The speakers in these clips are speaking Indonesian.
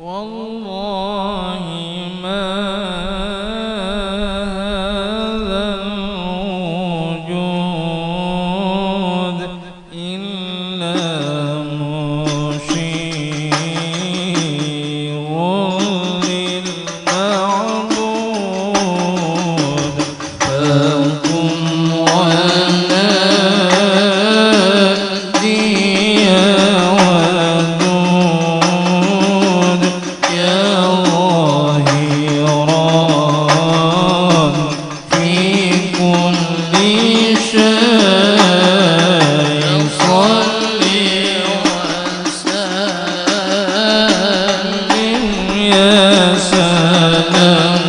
والله ما هذا الوجود إلا مشير للمعبود فقم ونادي يا ودود يا ظاهرا في كل شيء صل وسلم يا سلام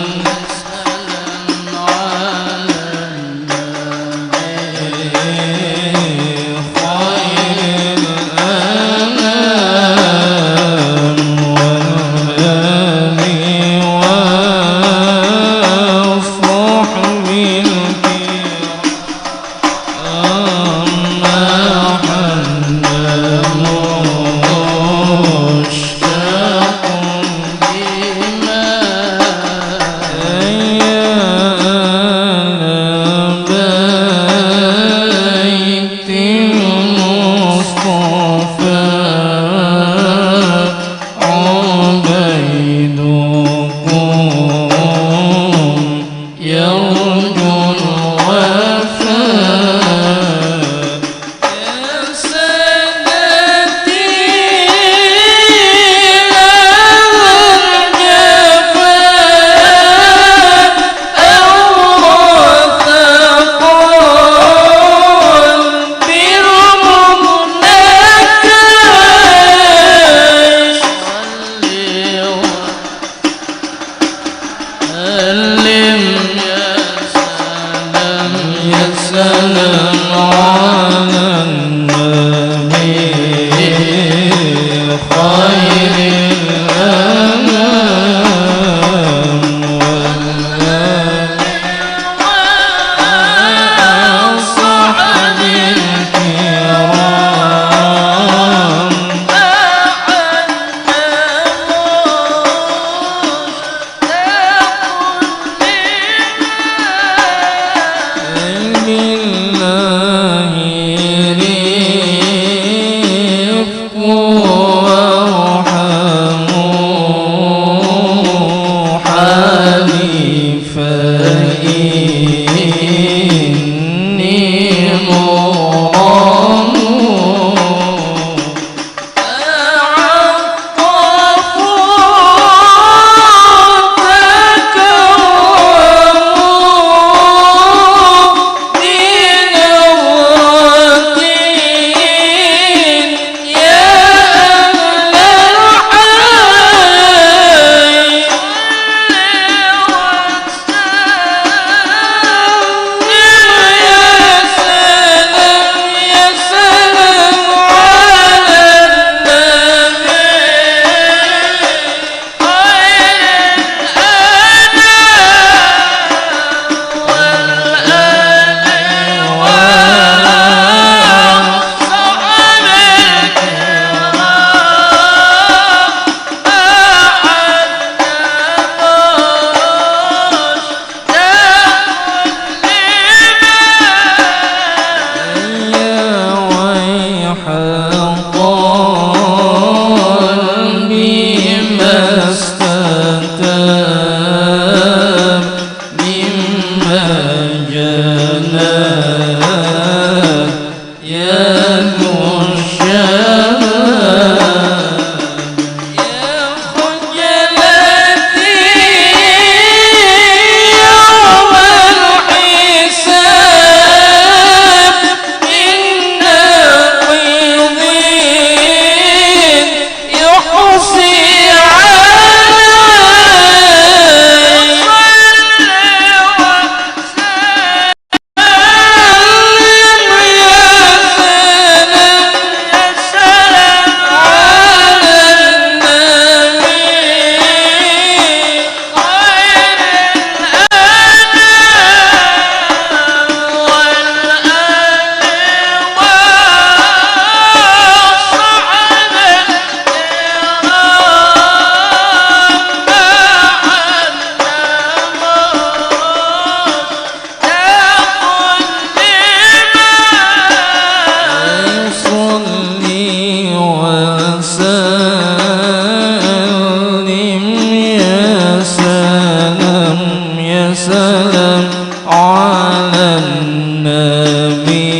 يا سلام على النبي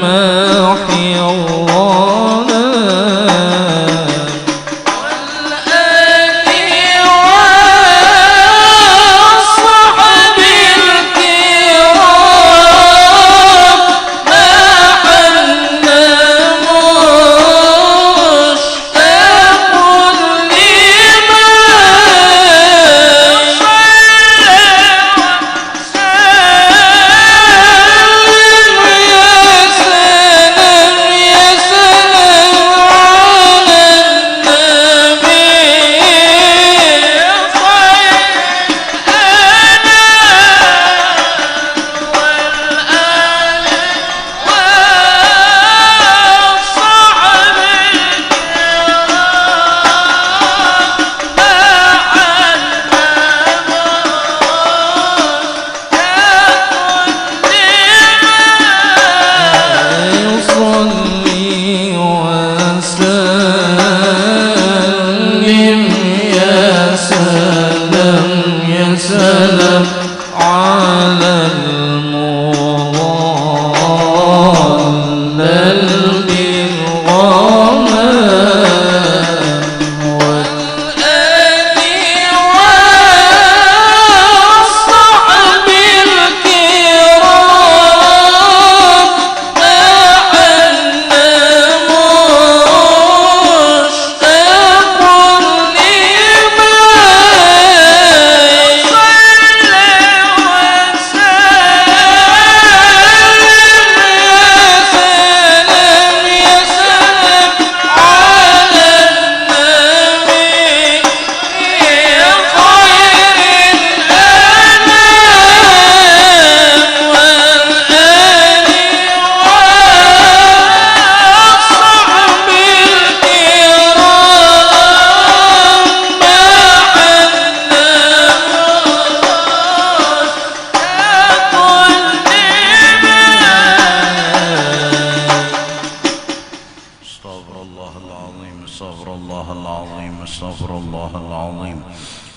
محي الظلام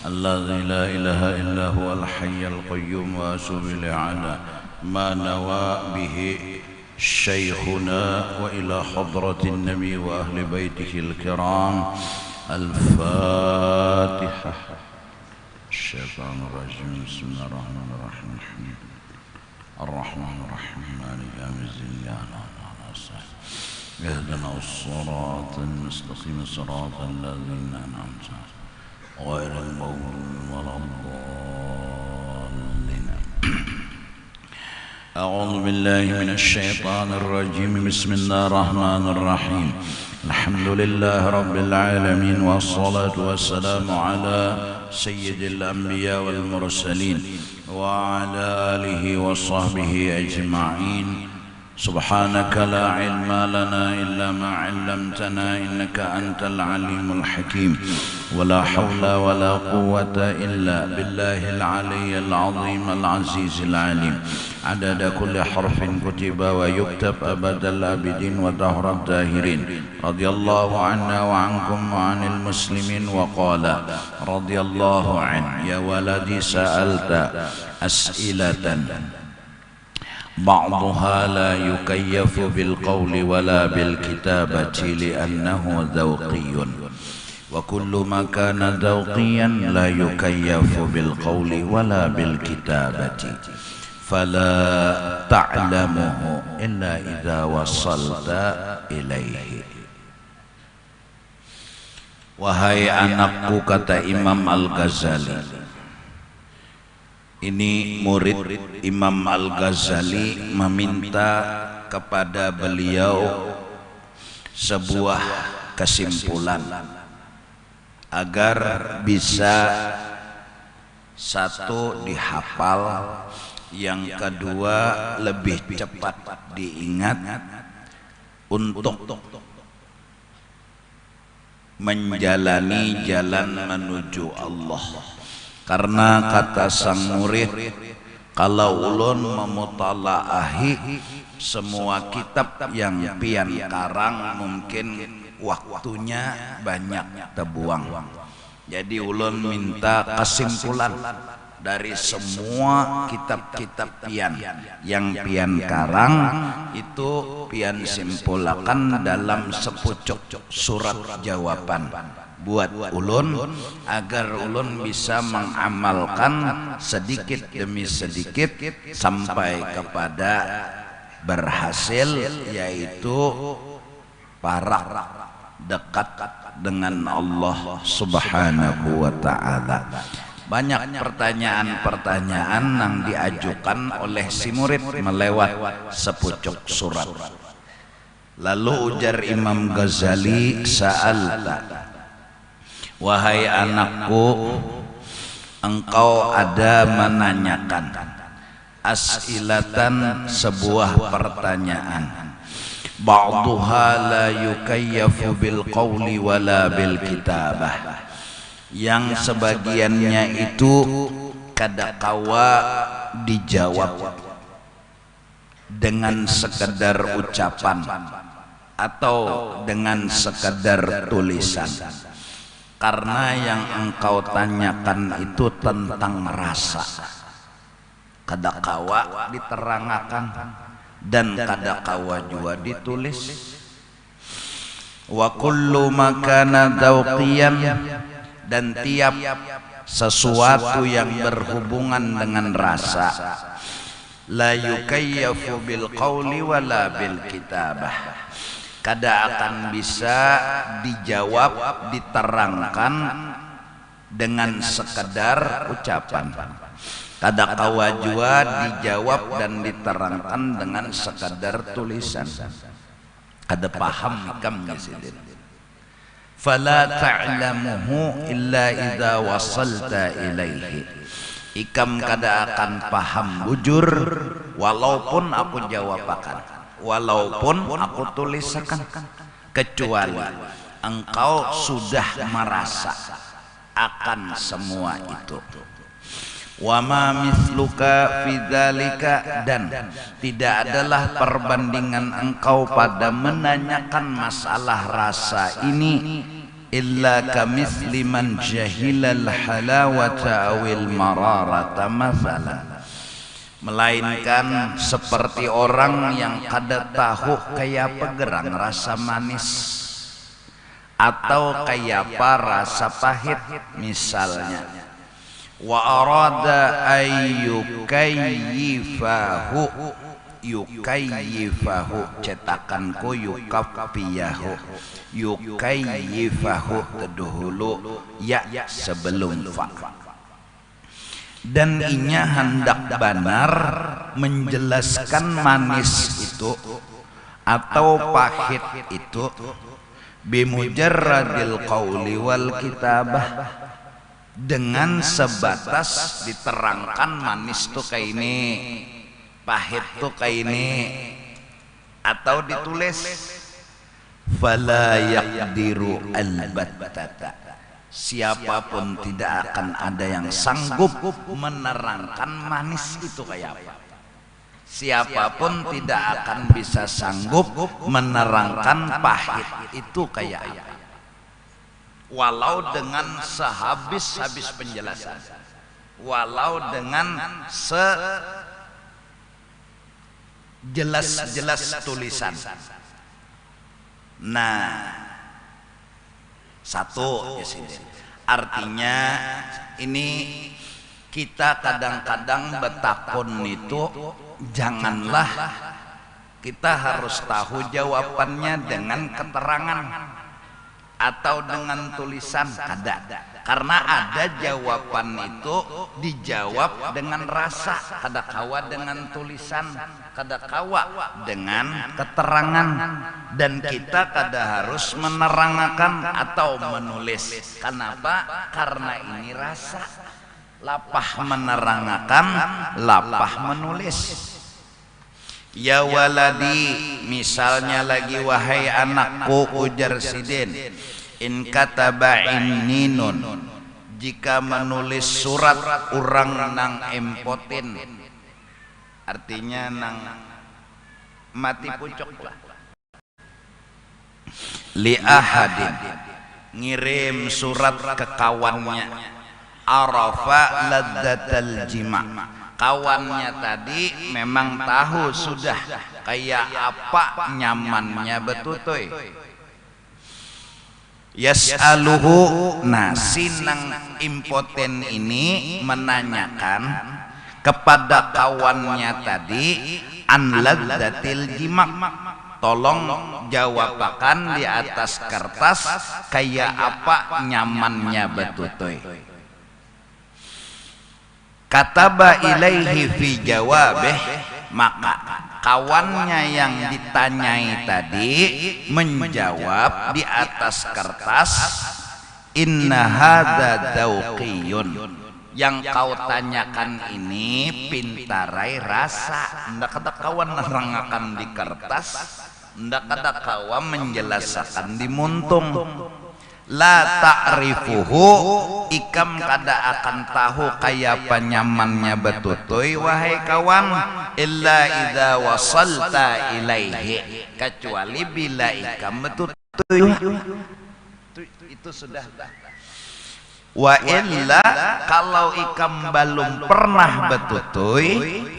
الذي لا إله إلا هو الحي القيوم وأتوب إليه على ما نوى به شيخنا وإلى حضرة النبي وأهل بيته الكرام. الفاتحة. الشيطان الرجيم. بسم الله الرحمن الرحيم. الرحمن الرحيم مالك يوم الدين اهدنا الصراط المستقيم صراط الذين أنعمت عليهم غير المغضوب ولا الضالين. أعوذ بالله من الشيطان الرجيم. بسم الله الرحمن الرحيم. الحمد لله رب العالمين والصلاة والسلام على سيد الأنبياء والمرسلين وعلى آله وصحبه أجمعين. سبحانك لا علم لنا إلا ما علمتنا إنك أنت العليم الحكيم. ولا حول ولا قوة إلا بالله العلي العظيم العزيز العليم. عدد كل حرف كتب ويكتب أبد الآبدين ودهر الداهرين. رضي الله عنا وعنكم وعن المسلمين. وقال رضي الله عنه يا ولدي سألت أسئلة بعضها لا يكيف بالقول ولا بالكتابة لأنه ذوقي، وكل ما كان ذوقيا لا يكيف بالقول ولا بالكتابة، فلا تعلمه إلا إذا وصلت إليه. Wahai anakku, kata Imam Al-Ghazali. Ini murid Imam Al-Ghazali meminta kepada beliau sebuah kesimpulan agar bisa satu dihafal, yang kedua lebih cepat diingat untuk menjalani jalan menuju Allah. Karena kata sang murid, kalau ulun memutalaahi semua kitab yang pian karang mungkin waktunya banyak terbuang. Jadi ulun minta kesimpulan dari semua kitab-kitab pian yang pian karang itu pian simpulakan dalam sepucuk surat jawaban buat ulun agar ulun bisa mengamalkan sedikit demi sedikit sampai kepada berhasil, yaitu para dekat dengan Allah Subhanahu wa ta'ala. Banyak pertanyaan-pertanyaan yang diajukan oleh si murid melewat sepucuk surat. Lalu ujar Imam Ghazali, sa'alta, wahai anakku, engkau ada menanyakan as'ilatan, sebuah pertanyaan, ba'duha la yukayyafu bil qawli wala bil kitabah, yang sebagiannya itu kadakawa dijawab dengan sekedar ucapan atau dengan sekedar tulisan, karena yang engkau tanyakan itu tentang rasa, kadakawa diterangkan dan kadakawa juga ditulis. Wa kullu makana dzauqiyan, dan tiap sesuatu yang berhubungan dengan rasa, la yukayyafu bil qawli wala bil kitabah, kada akan bisa dijawab diterangkan dengan sekedar ucapan, kada kawa jua dijawab dan diterangkan dengan sekadar tulisan. Kada paham kam sidin. Fala ta'lamuhu illa idza wasalta ilaihi. Ikam kada akan paham bujur walaupun aku jawabakan, walaupun aku tulisakan, kecuali engkau sudah merasa akan semua itu. Wa ma mithluka fi dzalika, dan tidak adalah perbandingan engkau pada menanyakan masalah rasa ini illa kamithli man jahilal halawata awil mararata mathalan, melainkan seperti orang yang kada tahu kayak pegerang rasa manis atau kayak apa rasa pahit misalnya. Wa arada ayyukayyifahu, yukayyifahu cetakanku yukaffiyahu, yukayyifahu terdahulu ya sebelum fa, dan inya hendak benar menjelaskan manis itu atau pahit itu bimujarradil qawli wal kitabah, dengan sebatas diterangkan manis tuh kayak ini, pahit tuh kayak ini, atau ditulis. Fala yaqdiru albattata, siapapun tidak akan ada yang sanggup menerangkan manis itu kayak apa. Siapapun tidak akan bisa sanggup menerangkan pahit itu kayak apa, walau dengan sehabis-habis penjelasan, walau dengan sejelas-jelas tulisan. Nah, satu ya sini. Artinya ini kita kadang-kadang betakon itu janganlah kita harus tahu jawabannya dengan keterangan atau dengan tulisan, kada, karena ada jawaban itu dijawab dengan rasa, kada kawa dengan tulisan, kada kawa dengan keterangan, dan kita kada harus menerangkan atau menulis. Kenapa? Karena ini rasa, lapah menerangkan, lapah menulis. Ya waladi, misalnya lagi wahai anakku, ujar sidin, in kataba inninun, jika menulis surat orang nang empotin, artinya nang mati pucuk lah, li ahadin, ngirim surat ke kawannya, arafa ladzatal jima'. Kawannya tadi memang tahu sudah kayak apa nyamannya betutoy. Yas'aluhu, nah sinang impoten ini menanyakan kepada kawannya tadi an ladzatil jima'. Tolong jawabakan di atas kertas kayak apa nyamannya betutoy. Kataba ilaihi fi jawabih, maka kawannya yang ditanyai tadi menjawab di atas kertas, inna hadza dzauqiyun, yang kau tanyakan ini pintarai rasa. Ndak ada kawan nerangakan di kertas, ndak ada kawan menjelaskan di muntung. La ta'rifuhu, ikam kada akan tahu kayak penyamannya betutoy wahai kawan, illa idza wasalta ilaihi, kecuali bila ikam betutoy itu sudah. Wa illa, kalau ikam belum pernah betutoy,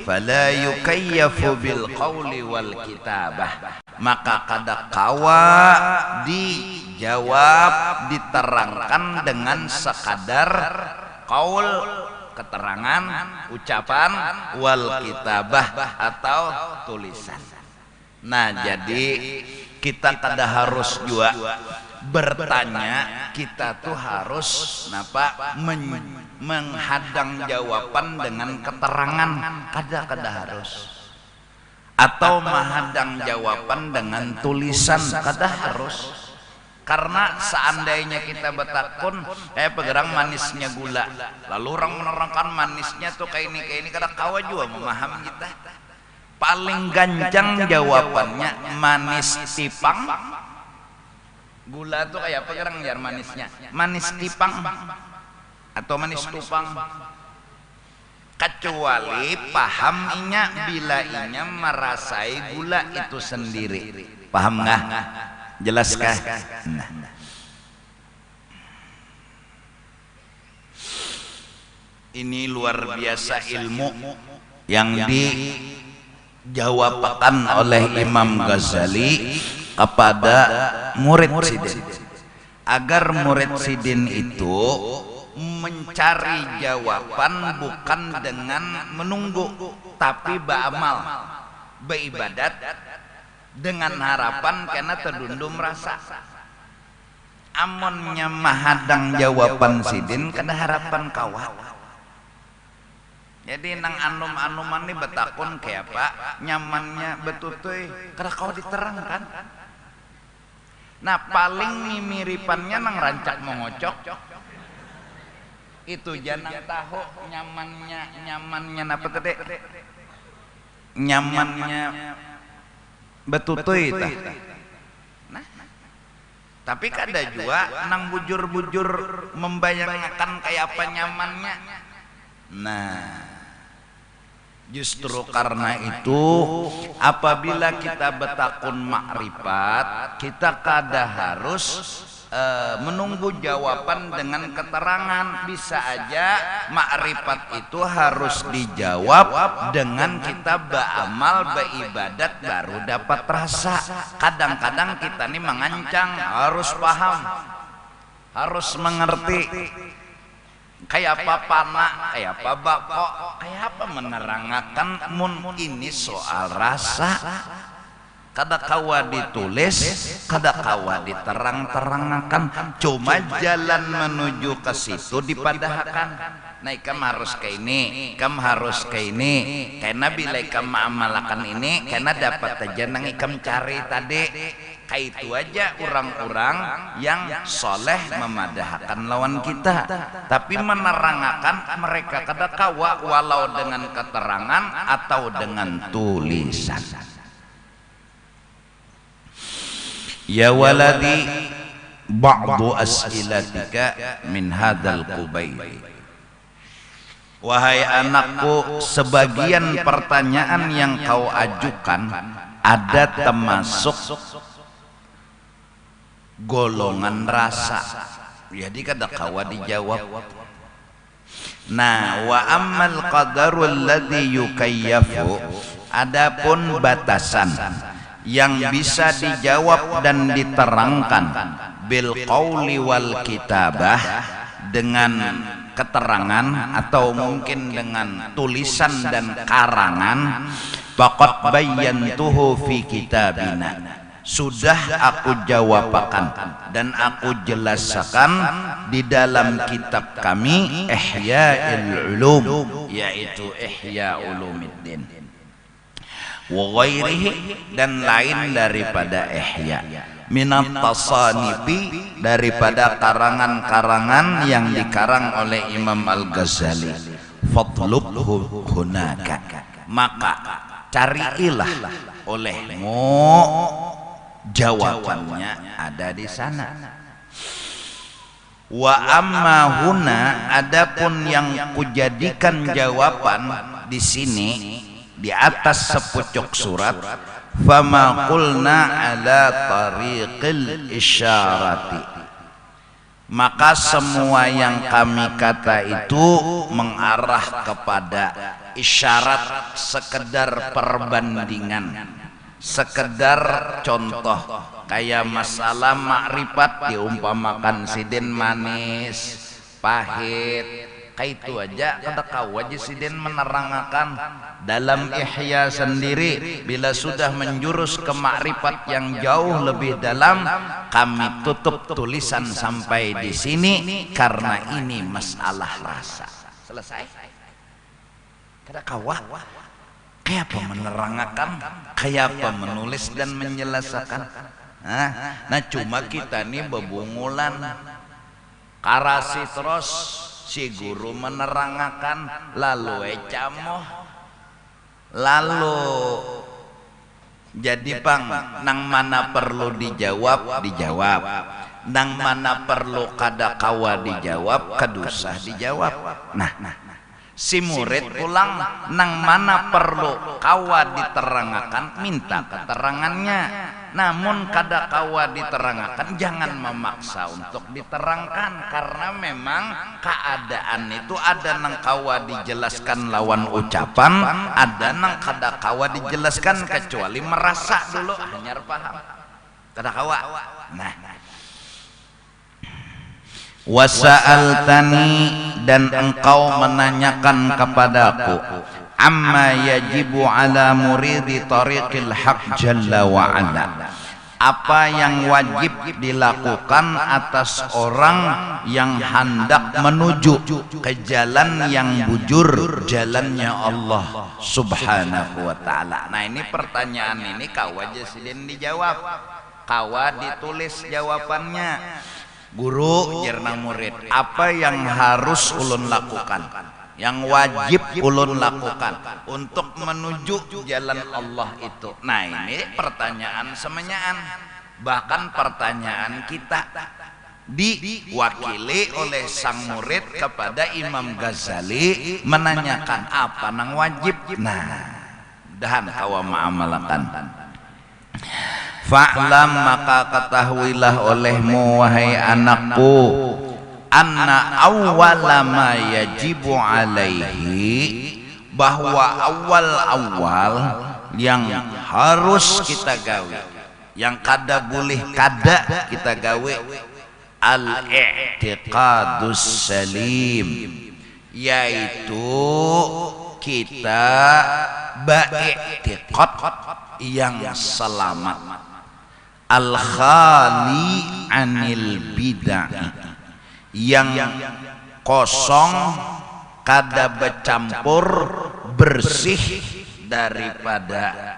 fala yukayyafu bil qawli wal kitabah, maka kada kawa dijawab diterangkan dengan sekadar qaul, keterangan, ucapan, wal kitabah atau tulisan. Nah, jadi kita kada harus juga bertanya, kita tuh harus menghadang jawaban dengan keterangan, kada harus, atau menghadang jawaban dengan tulisan, kada harus. Karena seandainya kita betakun pegerang manisnya gula, lalu orang menerangkan manisnya tuh kayak ini kada kawa juga memahami kita. Paling gancang jawabannya manis tipang. Gula tuh kayak apa gerang jar manisnya? Manis tipang atau manis tupang. Kecuali paham inya bila inya merasai gula itu sendiri. Paham nggak? Jelaskah? Nah. Ini luar biasa ilmu yang dijawabkan oleh Imam Ghazali kepada murid sidin, agar murid sidin itu mencari jawaban bukan dengan menunggu, tapi beramal, beribadat dengan harapan karena terdundum rasa. Amonnya mahadang jawaban sidin kada harapan kawat. Jadi nang anum-anuman ini betakun kayak apa nyamannya betutoy kada kau diterangkan. Nah, paling miripannya nang rancak mengocok itu jangan tahu nyamannya apa tadi, nyamannya betutoy tah. Nah, tapi kada juga nang bujur-bujur membayangkan kayak apa nyamannya. Nah, justru karena itu apabila kita betakun makrifat, kita kada harus menunggu jawaban dengan keterangan. Bisa aja makrifat itu harus dijawab dengan kita beramal, beribadat baru dapat rasa. Kadang-kadang kita ini mengancang, harus paham, harus mengerti. Kayak apa panak, kayak apa bakok, kayak apa menerangkan mun ini soal rasa. Kada kawa ditulis, kada kawa diterang-terangkan, cuma jalan menuju ke situ dipadahkan. Nah, ikam harus ke ini, ikam harus ke ini, karena bila ikam mengamalkan ini, karena dapat aja nang ikam cari tadi. Kayak itu aja orang-orang yang soleh memadahkan lawan kita, tapi menerangkan mereka kada kawa walau dengan keterangan atau dengan tulisan. Ya waladi, ba'du as'ilatika min hadzal qubayl. Wahai anakku, sebagian pertanyaan yang kau ajukan ada termasuk golongan rasa. Jadi kada kawa dijawab. Nah, wa ammal qadarul ladzi yukayyafu, adapun batasan yang bisa dijawab dan diterangkan bil qauli wal kitabah, dengan keterangan atau mungkin dengan tulisan dan karangan, faqad bayyantuhu fi kitabina, sudah aku jawabakan dan aku jelaskan di dalam kitab kami Ihya'ul Ulum, yaitu Ihya Ulumuddin, wa ghairihi, dan lain daripada Ihya, minat tasanifi, daripada karangan-karangan yang dikarang oleh Imam Al-Ghazali. Fadlubhu hunaka, maka carilah olehmu jawabannya ada di sana. Wa amma huna, adapun yang kujadikan jawaban di sini di atas sepucuk surat, fama qulna ala tariqil isyarati, maka semua yang kami kata itu mengarah kepada isyarat, sekedar perbandingan, sekedar contoh. Kayak masalah makrifat diumpamakan sidin manis, pahit, kayak itu aja kada kau aja sidin menerangkan dalam Ihya sendiri. Bila sudah menjurus ke makrifat yang jauh lebih dalam, kami tutup tulisan sampai di sini karena ini masalah rasa. Selesai. Kada kawah. Kayak apa menerangkan, kayak apa menulis dan menjelaskan. Nah cuma kita nih bebungulan karasi terus si guru menerangkan, lalu ecamoh, lalu jadi pang nang mana perlu dijawab dijawab, nang mana perlu kada kawa dijawab kadusah dijawab. Nah si murid pulang nang mana perlu kawa diterangkan minta keterangannya, namun kada kawa diterangkan jangan memaksa untuk diterangkan, karena memang keadaan itu ada nang kawa dijelaskan lawan ucapan, ada nang kada kawa dijelaskan kecuali merasa dulu hanyar paham kada kawa. Nah wasa'altani, dan engkau menanyakan kepadaku, amma yajibu ala muridi tariqil haq jalla wa ala, apa yang wajib dilakukan atas orang yang hendak menuju ke jalan yang bujur, jalannya Allah subhanahu wa ta'ala. Nah ini pertanyaan ini kawa jasidin dijawab, kawa ditulis jawabannya. Guru jerna murid, apa yang harus ulun lakukan, yang wajib ulun lakukan untuk menuju jalan Allah itu? Nah ini pertanyaan semenyaan, bahkan pertanyaan kita diwakili oleh sang murid kepada Imam Ghazali menanyakan apa nang wajib. Nah dahan kawa ma'amalakan. Fa'lam, maka ketahuilah olehmu wahai anakku, anna awwala ma yajibu alaihi, bahwa awal-awal yang harus kita gawe, yang kada boleh kada kita gawe, al-i'tiqadus salim, yaitu kita ba'iktiqad yang selamat, al-khali anil bid'ah, yang kosong, kada bercampur, bersih daripada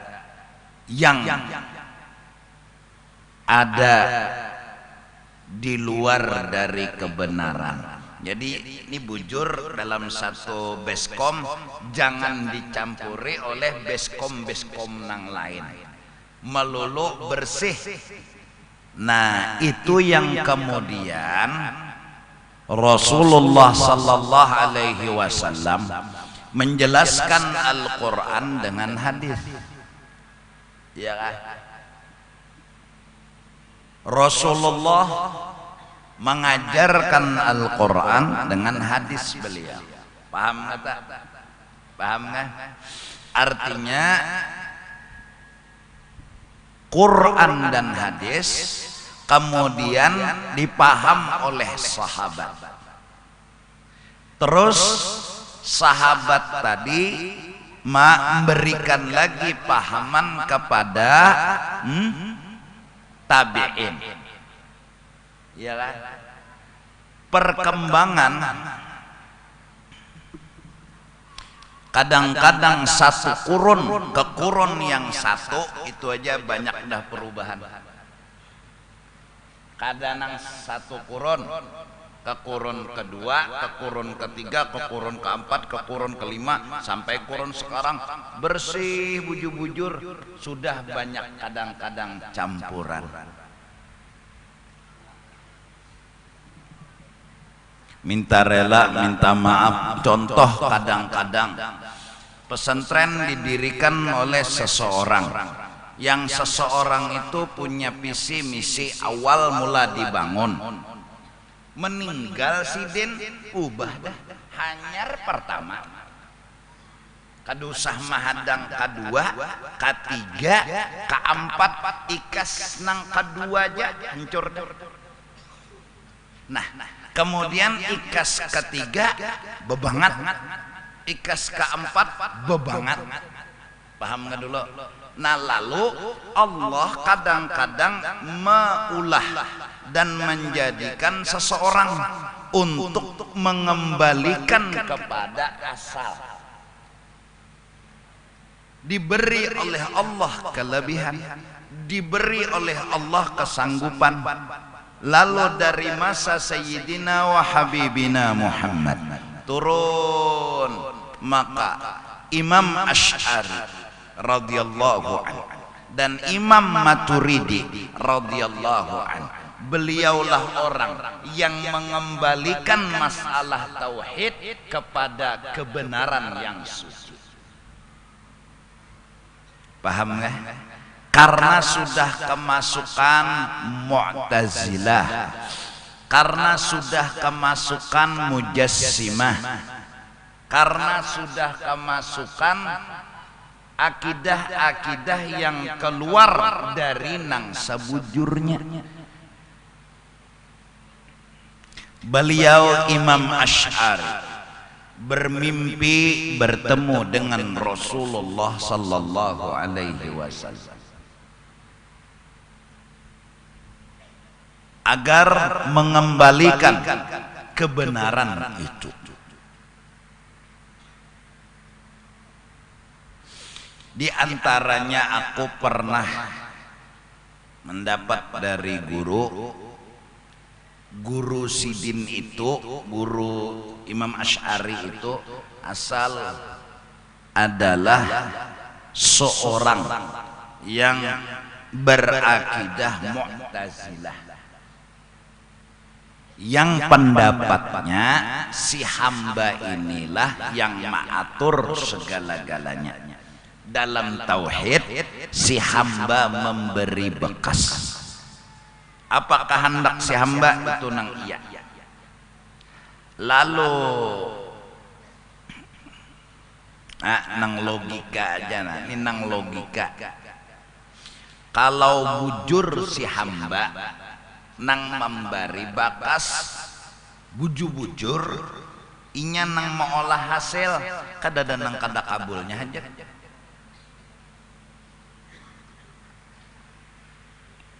yang ada di luar dari kebenaran. Jadi ini bujur dalam satu beskom, jangan dicampuri oleh beskom-beskom nang lain, melulu bersih. Nah itu yang kemudian Rasulullah sallallahu alaihi wasallam menjelaskan Al-Quran dengan hadis, ya kan? Rasulullah mengajarkan Al-Quran dengan hadis beliau. Paham kata? Paham nggak? Artinya Quran dan hadis kemudian dipaham oleh sahabat. Terus sahabat tadi memberikan lagi pahaman kepada tabi'in. Iyalah. Perkembangan kadang-kadang satu kurun ke kurun yang satu itu aja banyak dah perubahan. Kadang satu kurun ke kurun kedua, ke kurun ketiga, ke kurun keempat, ke kurun kelima, sampai kurun sekarang bersih bujur-bujur. Sudah banyak kadang-kadang campuran. Minta rela, minta maaf. Contoh, kadang-kadang pesantren didirikan oleh seseorang, yang seseorang itu punya visi misi awal mula dibangun. Meninggal si din, ubah dah, hanyar pertama, kadusah mahadang kedua, ketiga, keempat, ikas nang kedua aja hancur. Nah, kemudian ikas ketiga bebangat, ikas keempat bebangat. Paham nggak dulu? Nah, lalu Allah kadang-kadang meulah dan menjadikan seseorang untuk mengembalikan kepada asal. Diberi oleh Allah kelebihan, diberi oleh Allah kesanggupan. Lalu dari masa Sayyidina wa Habibina Muhammad turun, maka Imam Asy'ari radhiyallahu anhu dan Imam Maturidi radhiyallahu anhu, beliaulah orang yang mengembalikan masalah tauhid kepada kebenaran yang suci. Paham nggak? Karena sudah kemasukan Mu'tazilah, karena sudah kemasukan Mujassimah, karena sudah kemasukan akidah-akidah yang keluar dari nang sebujurnya. Beliau Imam Asy'ari bermimpi bertemu dengan Rasulullah sallallahu alaihi wasallam agar mengembalikan kebenaran itu. Di antaranya aku pernah mendapat dari guru Sidin itu, guru Imam Asy'ari itu asal adalah seorang yang berakidah Mu'tazilah, yang pendapatnya si hamba inilah yang mengatur segala-galanya. Dalam tauhid si hamba memberi bekas. Apakah hendak si hamba itu nang iya. Lalu nang logika aja, nah ini nang logika. Kalau bujur si hamba nang memberi bakas bujur-bujur, inya nang mengolah hasil kadada nang kada kabulnya aja.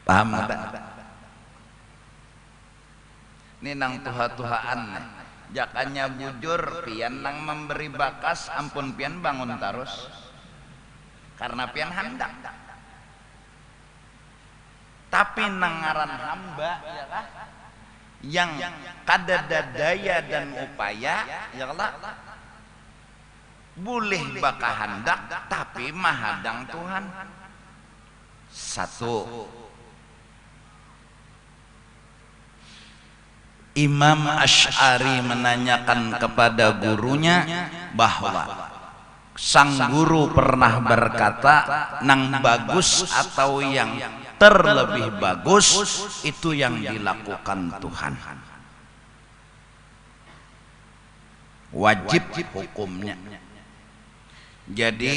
Paham nggak? Ini nang tuha-tuhaan nih. Jakannya bujur, pian nang memberi bakas, ampun pian bangun terus. Karena pian hendak. Tapi nang ngaran hamba ya lah, yang kadada daya dan upaya ya lah, boleh baka hendak tapi mahadang Tuhan. Satu, Imam Asy'ari menanyakan kepada gurunya bahwa sang guru pernah berkata nang bagus atau yang terlebih bagus itu yang dilakukan Tuhan. Wajib hukumnya. Jadi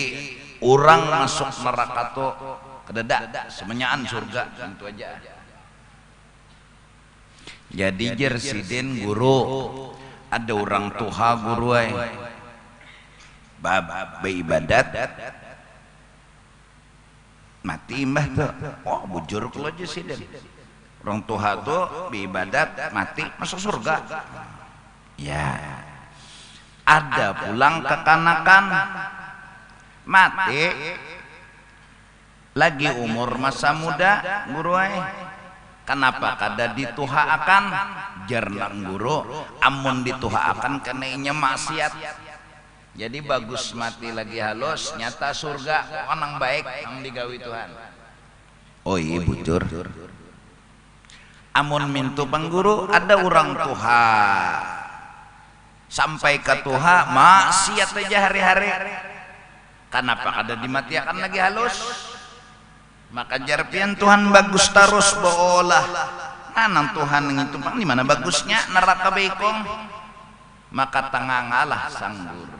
orang masuk neraka tuh kededak semenyaan surga gitu aja. Jadi jersiden guru ada orang tuha guru bab ibadat mati mbah tuh oh bujur kalau jersiden orang tuha tuh ibadat mati masuk surga ya. Ada pulang kekanakan mati lagi umur masa muda guru kenapa kada dituhaakan jernang guru amun dituhaakan kena inya maksiat jadi bagus mati lagi halus nyata surga orang baik yang digawi Tuhan. Oh iya bujur amun mintu pangguru ada orang tuha sampai ke tuha maksiat aja hari-hari kenapa kada dimatiakan lagi halus maka jarpian Tuhan bagus terus bolah nanang Tuhan itu bang di mana bagusnya neraka bekong maka tengah ngalah sang guru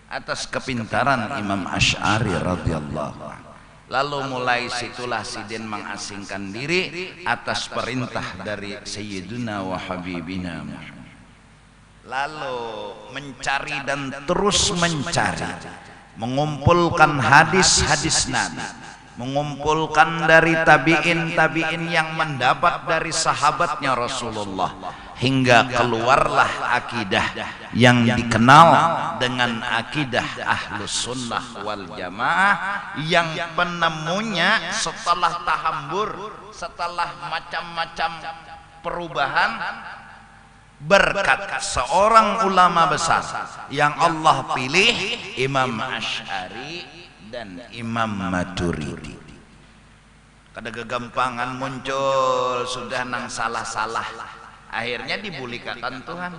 atas kepintaran Imam Asy'ari radhiyallahu anhu. Lalu mulai situlah Sidin mengasingkan diri atas perintah dari Sayyiduna wa Habibina Muhammad. Lalu mencari dan terus mencari mengumpulkan hadis-hadis Nabi, mengumpulkan dari tabi'in yang mendapat dari sahabatnya Rasulullah hingga keluarlah akidah yang dikenal dengan akidah Ahlus Sunnah wal Jamaah yang penemunya setelah tahambur, setelah macam-macam perubahan berkat seorang ulama besar yang Allah pilih, Imam Asy'ari dan Imam Maturidi. Kada kegampangan muncul sudah nang salah-salah akhirnya dibulikakan Tuhan.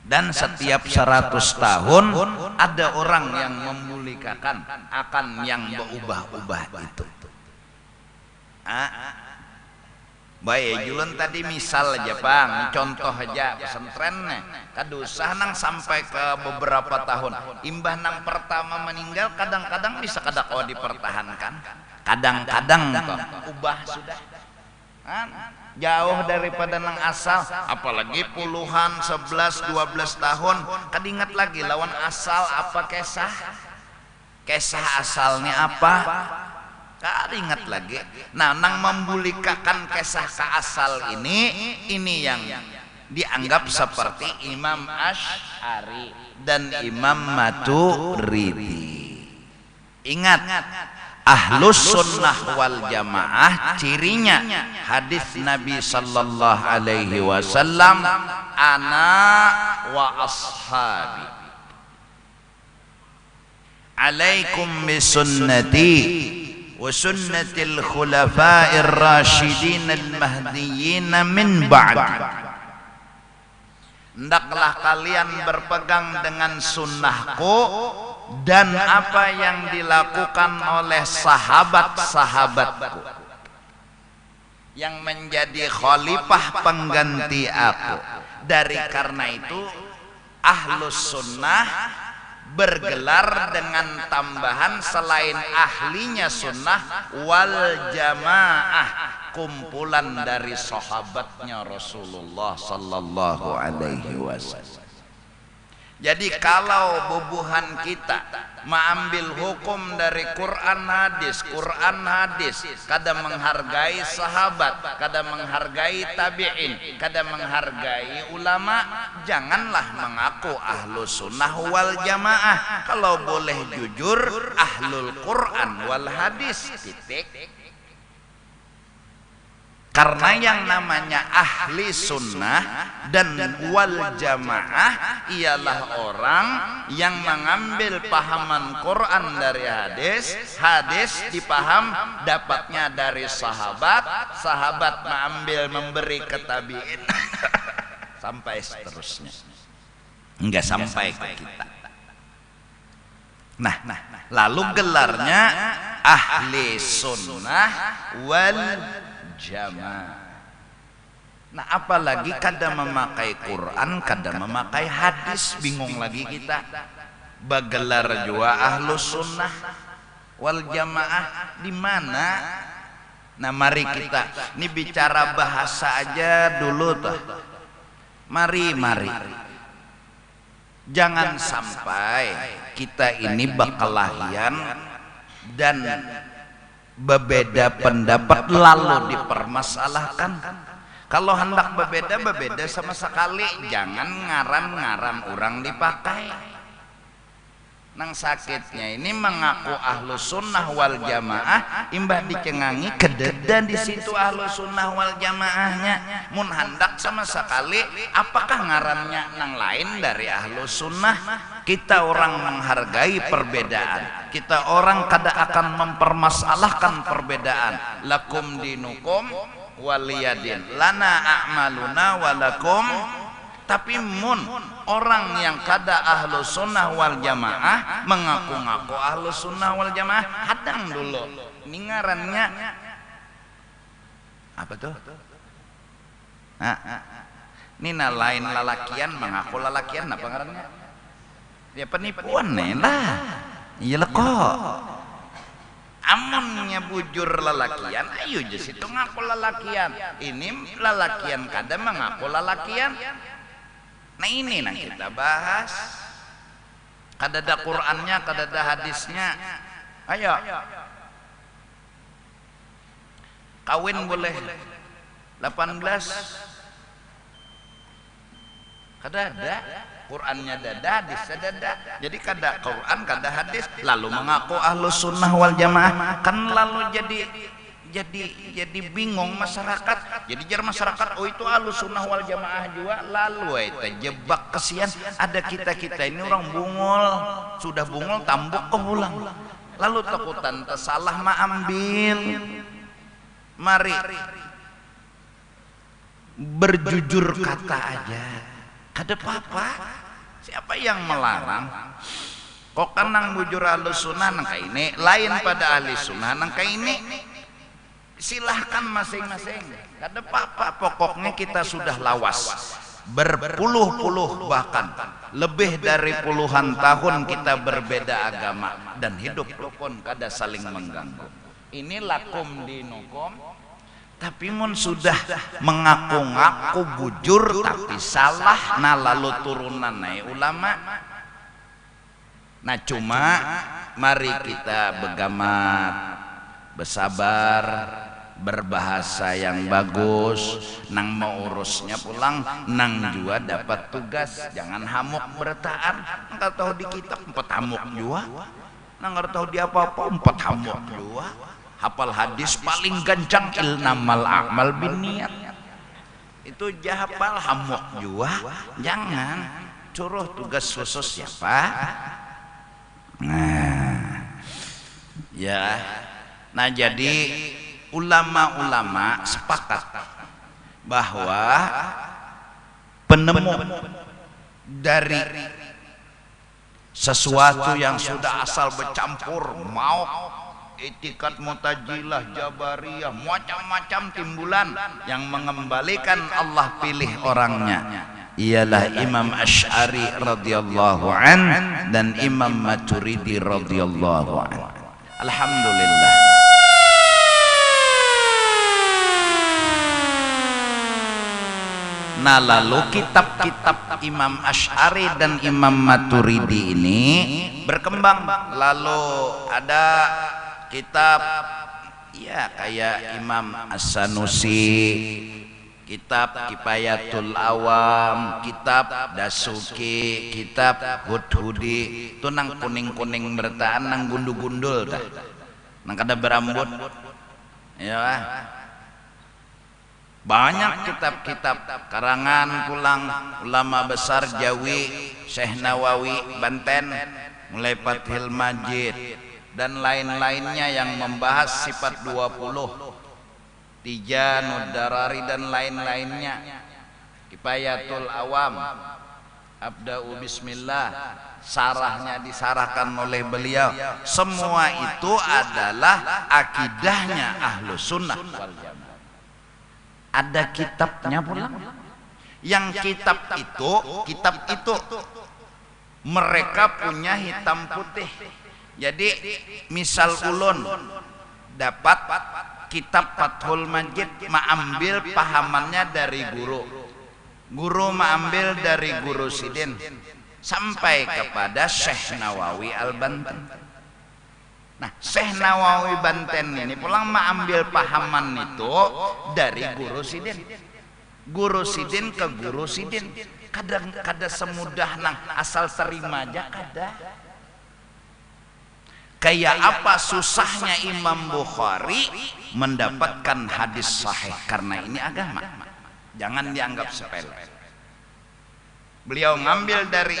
Dan setiap 100 tahun ada orang yang membulikakan akan yang berubah-ubah itu. Baik, julen tadi misal aja bang, contoh aja pesantren kadusah nang sampai ke beberapa tahun imbah nang pertama meninggal kadang-kadang bisa kada kau dipertahankan kadang-kadang ubah sudah jauh daripada nang asal apalagi puluhan 11-12 tahun kadingat lagi lawan asal apa kisah asalnya apa ingat lagi. Nah, nang membulikakan kisah ke asal ini yang dianggap seperti Imam Asy'ari dan Imam Maturidi. Ingat, Ahlus Sunnah wal Jamaah cirinya hadis Nabi sallallahu alaihi wasallam ana wa ashabi alaikum bisunnati wa sunnatil khulafa'ir rasyidin al-mahdiyyin min ba'di. Hendaklah kalian berpegang dengan sunnahku dan apa yang dilakukan oleh sahabat-sahabatku yang menjadi khalifah pengganti aku. Dari karena itu Ahlus Sunnah bergelar dengan tambahan selain ahlinya sunnah wal jamaah, kumpulan dari sahabatnya Rasulullah sallallahu alaihi wasallam. Jadi kalau bubuhan kita mengambil hukum dari Quran hadis, kada menghargai sahabat, kada menghargai tabi'in, kada menghargai ulama, janganlah mengaku Ahlus Sunnah wal Jamaah. Kalau boleh jujur, Ahlul Quran wal Hadis, titik. Karena yang namanya ahli sunnah dan wal jamaah ialah orang yang mengambil pahaman Quran dari hadis, hadis dipaham dapatnya dari sahabat, sahabat mengambil memberi ke tabi'in sampai seterusnya, hingga sampai ke kita. Nah, lalu gelarnya ahli sunnah wal jamaah. Nah, apalagi kada memakai Quran, kada memakai hadis, bingung lagi kita. Bagelar jua ahlus sunnah wal jamaah di mana? Nah, mari kita ini bicara bahasa aja dulu tuh. Mari. Jangan sampai kita ini berkelahian dan berbeda pendapat lalu dipermasalahkan. Kalau hendak berbeda sama sekali, jangan ngaran-ngaran orang dipakai. Nang sakitnya ini mengaku ahlu sunnah wal jamaah, imbah dicengangi kededa di situ ahlu sunnah wal jamaahnya. Mun hendak sama sekali, apakah ngarannya nang lain dari ahlu sunnah? Kita orang menghargai perbedaan. Kita orang kada akan mempermasalahkan perbedaan. Lakum dinukum waliyadin, lana a'maluna walakum. Tapi mun orang yang kada ahlu sunnah wal jamaah mengaku-ngaku ahlu sunnah wal jamaah, hadang dulu. Ini ngarannya apa tuh? Ini lain lalakian mengaku lalakian, apa ngarannya? Ya penipuan lah. Iya kok. Amunnya bujur lalakian, ayo je situ ngaku lalakian. Ini lalakian kada mengaku lalakian. Nah ini yang kita bahas. Kada ada Qur'annya, kada ada hadisnya. Ayo. Kawin boleh 18. Kada ada. Qur'annya dada, hadisnya dada. Jadi kada Qur'an, kada hadis, lalu mengaku ahlu sunnah wal jamaah, kan lalu jadi bingung masyarakat. Jadi jar masyarakat, oh itu ahlu sunnah wal jamaah juga, lalu itu jebak kesian. Ada kita ini orang bungul, sudah bungul tambuk ke pulang, lalu takutan tersalah mah ambil. Mari berjujur kata aja, kada apa-apa. Siapa yang melarang? Kok kan nang bujur ahli sunnah nang ini lain pada ahli sunnah nang ini, silahkan masing-masing. Kada apa-apa, pokoknya kita sudah lawas berpuluh-puluh bahkan lebih dari puluhan tahun kita berbeda agama dan hidup rukun, kada saling mengganggu. Ini lakum dinukum. Tapi mun sudah mengaku-ngaku bujur tapi salah, nah lalu turunan naik ulama. Nah cuma mari kita begamat, bersabar, berbahasa yang bagus, nang mau urusnya pulang, nang juga dapat tugas, jangan hamuk bertaan. Nggak tahu di kitab 4 hamuk juga, nang nggak tahu di apa-apa 4 hamuk juga. Hafal hadis paling gancang ilnamal a'mal binniat. Itu jahapal hamuk juga. Jangan curuh tugas khusus siapa? Nah, ya. Nah jadi ulama-ulama sepakat bahwa penemu dari sesuatu yang sudah asal bercampur mau itikat mutajilah, jabariyah, macam-macam timbulan yang mengembalikan Allah pilih orangnya, ialah Imam Asy'ari radhiyallahu an dan Imam Maturidi radhiyallahu an. Alhamdulillah. Nah lalu kitab-kitab Imam Asy'ari dan Imam Maturidi ini berkembang. Lalu ada kitab ya kayak Imam As-Sanusi, kitab Kifayatul Awam, kitab Dasuki, kitab Hudhudi. Itu nang kuning-kuning bertaan, nang gundul-gundul dah, nang kada berambut ya. Banyak kitab-kitab karangan pulang ulama besar Jawi, Syekh Nawawi Banten, mulai Fathul Majid dan lain-lainnya yang membahas sifat 20, Tijan, Darari dan lain-lainnya. Kifayatul Awam Abda'u bismillah, sarahnya disarahkan oleh beliau. Semua itu adalah akidahnya Ahlus Sunnah wal Jamaah. Ada kitabnya pula. Yang kitab itu mereka punya hitam putih. Jadi misal ulun dapat kitab Fathul Majid, mengambil pahamannya dari guru mengambil dari Guru Sidin sampai kepada Syekh Nawawi Al-Banten. Nah, Syekh Nawawi Banten ini pulang mengambil pahaman itu dari Guru Sidin. Guru Sidin ke Guru Sidin. Kadang kada semudah nang asal terima aja kada. Kayak apa susahnya Imam Bukhari mendapatkan hadis sahih, karena ini agama. Jangan dianggap sepele. Beliau ngambil dari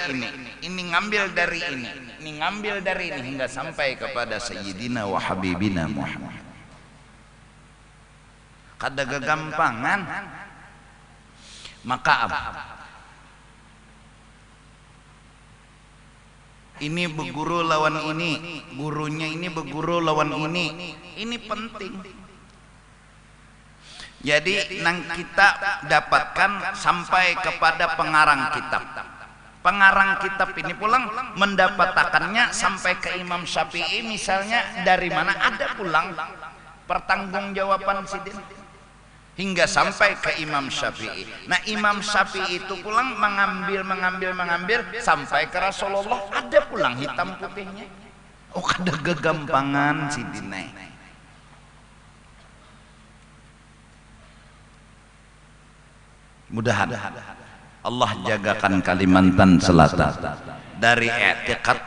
ini ngambil dari ini ngambil dari ini, hingga sampai kepada Sayyidina wa Habibina Muhammad. Kada kegampangan. Maka apa? Ini berguru lawan ini, gurunya ini berguru lawan ini penting. Jadi nang kita dapatkan sampai kepada pengarang kitab. Pengarang kitab ini pulang mendapatkannya sampai ke Imam Syafi'i misalnya, dari mana ada pulang pertanggungjawaban Sidin hingga sampai ke Imam Syafi'i. Nah, Imam Syafi'i itu pulang mengambil sampai ke Rasulullah, ada pulang hitam putihnya. Oh, kada gegampangan Sidin. Mudahan Allah jagakan Kalimantan Selatan dari i'tiqad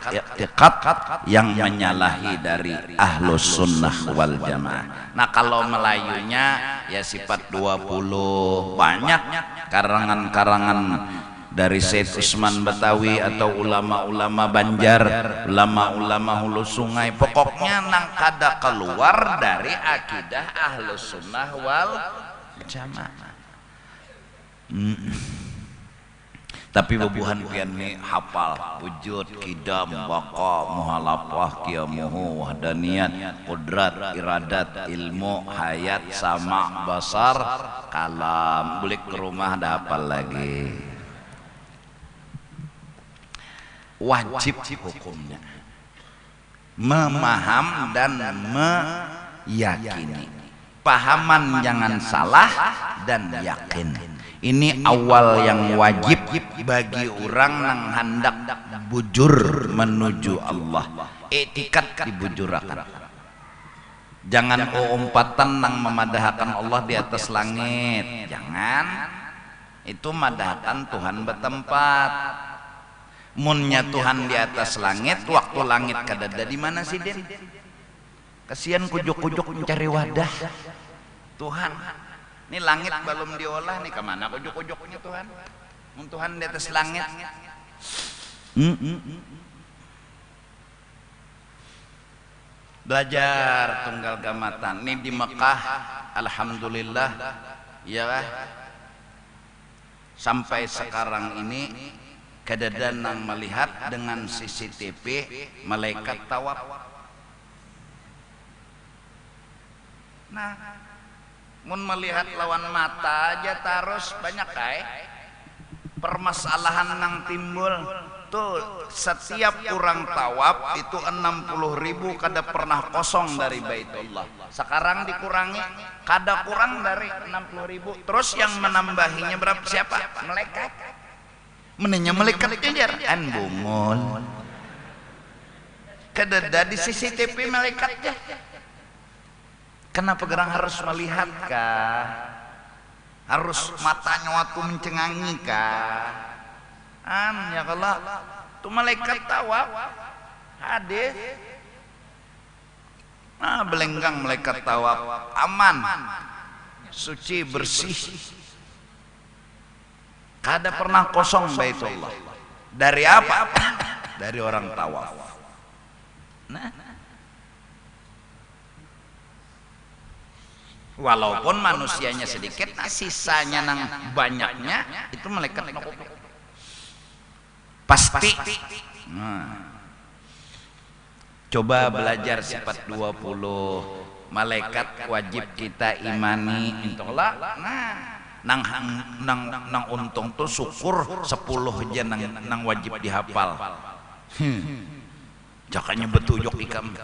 yang menyalahi dari Ahlus Sunnah wal Jamaah. Nah, kalau Melayunya ya sifat 20, banyak karangan-karangan dari Syed Usman Betawi atau ulama-ulama Banjar, ulama-ulama Hulu Sungai. Pokoknya nang kada keluar dari akidah Ahlus Sunnah wal Jamaah. Tapi bebuhan pian ni hafal wujud, kidam, baqa, muhalafah, qiyamuhu, wahdaniyat, qudrat, iradat, ilmu, hayat, sama, basar, kalam. Bulik ke rumah dah hafal lagi. Wajib hukumnya memaham dan meyakini. Pahaman jangan salah dan yakin. Ini awal yang wajib bagi orang yang hendak bujur menuju Allah. Etikat dibujurakan. Jangan umpatan nang memadahkan Allah di atas langit. Jangan. Itu madahkan Tuhan bertempat. Munnya Tuhan di atas langit, waktu langit kadada di mana sih, Den? Kasihan kujuk-kujuk mencari wadah Tuhan. Ini langit belum diolah nih, kemana kujuk-kujuknya Tuhan? Tuhan di atas langit. Belajar tunggal gamatan. Ini di Mekah, alhamdulillah, ya sampai sekarang ini kedadan nang melihat dengan CCTV malaikat tawaf. Nah, mun melihat lawan mata aja terus banyak permasalahan nang timbul tuh. Setiap orang tawaf itu 60.000 kada pernah kosong dari Baitullah. Sekarang dikurangi kada kurang dari 60.000. Terus yang menambahinya berapa? Siapa? Malaikat. Menenya malaikat kejar an bungul. Kada di CCTV malaikatnya. Kenapa gerang harus melihat kah? Harus matanya waktu mencengangi kah? Ya kalau tuh malaikat tawaf hadir. Belenggang malaikat tawaf aman, suci, bersih. Kada pernah kosong Baitullah. Dari apa? Dari orang tawaf. Nah, walaupun manusianya sedikit, nah sisanya nang banyaknya itu malaikat. pasti. Coba belajar sifat 20 malaikat wajib kita imani intolah. Nang untung tuh syukur 10 aja nang wajib dihafal. Jakanya betuyuk ikam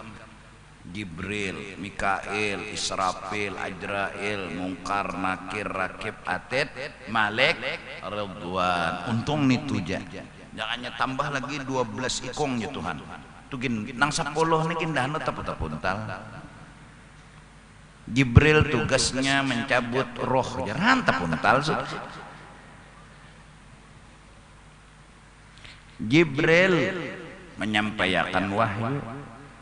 Jibril, Mikail, Israfil, Ajrail, Mungkar, Nakir, Rakib, Atid, Malik, Ridwan. Untung nih tuja. Jangannya tambah lagi 12 ikong ya Tuhan. Tugin nang 10 nih kindahna tapuntal. Jibril tugasnya mencabut roh, jangan tapuntal. Jibril menyampaikan wahyu.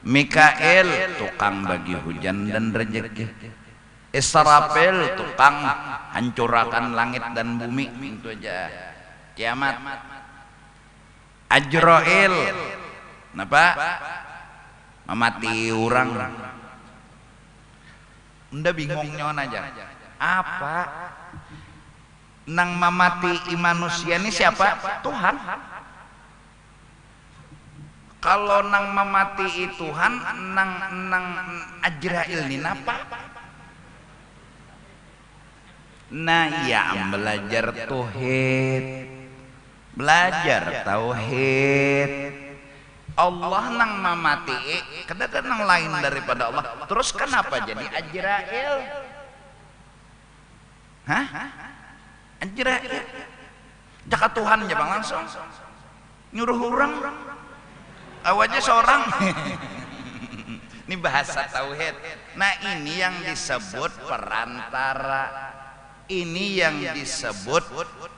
Mikail tukang bagi hujan dan rezeki. Israfil tukang hancurkan langit dan bumi. Itu aja kiamat. Ajrail napa mamati orang. Unda bingungnya aja apa nang mamati manusia ini siapa? Tuhan. Kalau nang mamati Tuhan nang Ajrail ini napa? Nah ya belajar tauhid, belajar tauhid. Allah nang mamati kadang nang lain daripada Allah. Terus kenapa jadi Ajrail? Hah? Ajrail jaka Tuhan ya bang langsung nyuruh orang awalnya seorang. Ini bahasa tauhid. Nah ini yang disebut perantara. Ini yang disebut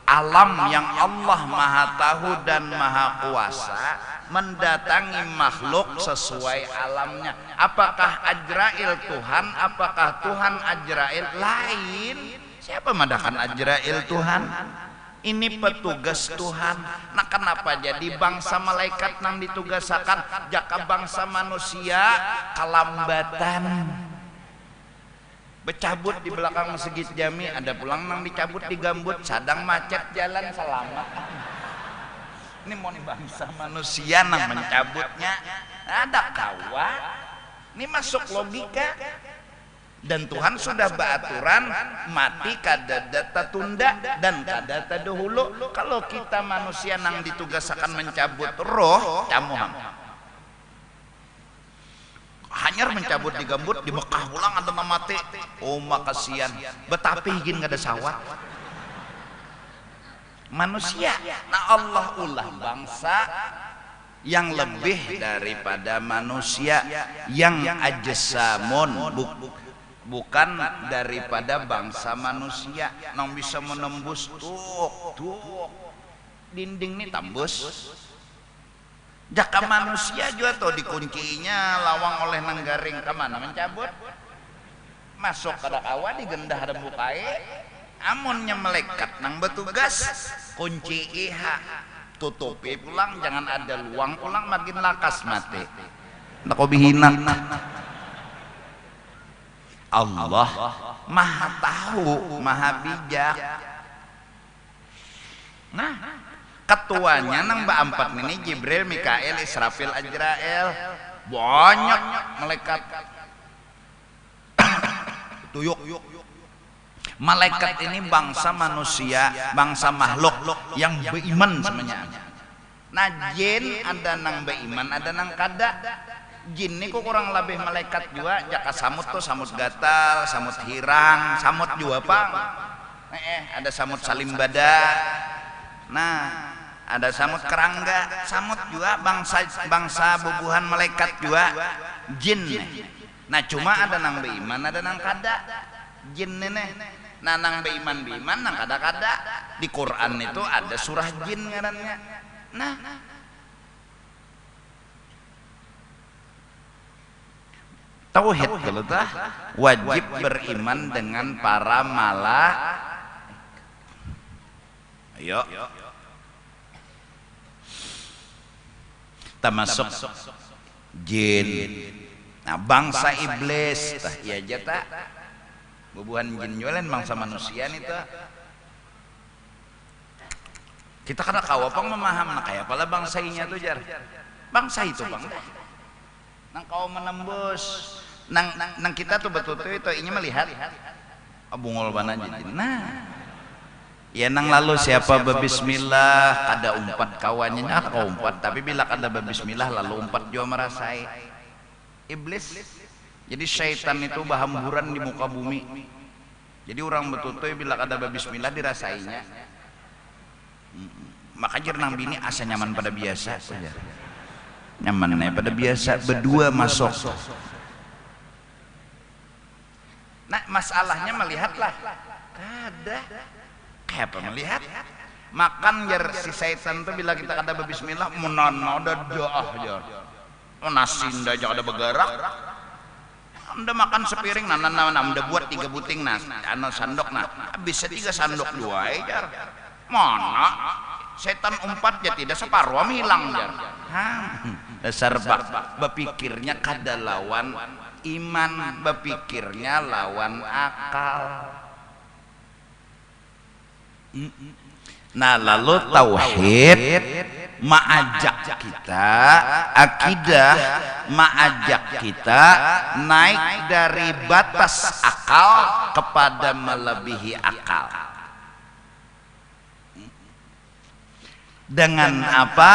alam yang Allah Maha Tahu dan Maha Kuasa mendatangi makhluk sesuai alamnya. Apakah Ajrail Tuhan? Apakah Tuhan Ajrail? Lain. Siapa madakan Ajrail Tuhan? Ini petugas Tuhan. Nah kenapa jadi bangsa malaikat nang ditugasakan jaka bangsa manusia kalambatan becabut di belakang masjid Jami, ada pulang nang dicabut di gambut, sadang macet jalan selamat. Ini mau bangsa manusia nang mencabutnya ada kawa. Ini masuk logika. Dan Tuhan sudah beraturan mati kada tunda dan kada dahulu. Kalau kita manusia nang ditugasakan mencabut roh camuham hanyar mencabut di gambut di Mekah ulang ada mati. Oh makasian betapi higin kada sawah manusia. Nah Allah ulah bangsa yang lebih daripada manusia yang ajsamun bukan daripada bangsa manusia nang bisa menembus tuh dinding nih tambus. Jaka manusia juga tuh dikuncinya lawang oleh nanggaring kemana mencabut masuk ke awa digendah ada bukai amunnya melekat nang betugas kunci iha tutupi pulang jangan ada luang pulang makin lakas mati nak bihina. Allah Maha Tahu Maha Bijak. Nah ketuanya nang empat ini Jibril, Mikail, Israfil, Ajrail. Banyak malaikat. Tuyuk. Malaikat ini bangsa manusia, bangsa makhluk yang beriman semuanya. Nah jin ada nang beriman, ada nang kada. Jin ini kok kurang lebih malaikat juga. Jaka samut tuh samut gatal, samut hirang, samut juga pang. Ada samut salimbada. Nah ada samut kerangga, samut juga bangsa bubuhan malaikat juga jin. Nah cuma ada nang beiman, ada nang kada jin nenek. Nah nang beiman nang kada di Quran itu ada surah jin ngarannya. Nah tauhid kalau tah wajib beriman dengan para ayo termasuk jin. Nah bangsa iblis tah iya aja tak bubuhan jin jualan bangsa manusia nih tah Kita kada kawa pang memaham nah kayak pala bangsainya tuh jar. Bangsa itu bang. Nang kau menembus nang kita tuh betul itu ini melihat bungol bana jadi. Nah, ya nang lalu siapa berbismillah kada umpat kawannya kau umpat tapi bila kada berbismillah lalu umpat juga merasai iblis. Jadi syaitan itu bahamburan di muka bumi. Jadi orang betul bila kada berbismillah dirasainya. Maka nang bini asa nyaman pada biasa saja. Nyaman pada biasa berdua masuk. Nah masalahnya melihatlah kada kayak apa melihat makan jar si setan tuh bila kita kada berbismillah munana ada doa jar nasi nda aja kada bergerak anda makan sepiring nah anda buat 3 buting nah anu sandok nah bisa 3 sandok dua jar mana setan umpat ya tidak separuh hilang jar dasar berpikirnya kada lawan iman, berpikirnya lawan akal. Nah lalu tauhid mengajak kita, akidah mengajak kita naik dari batas akal kepada melebihi akal. Dengan apa?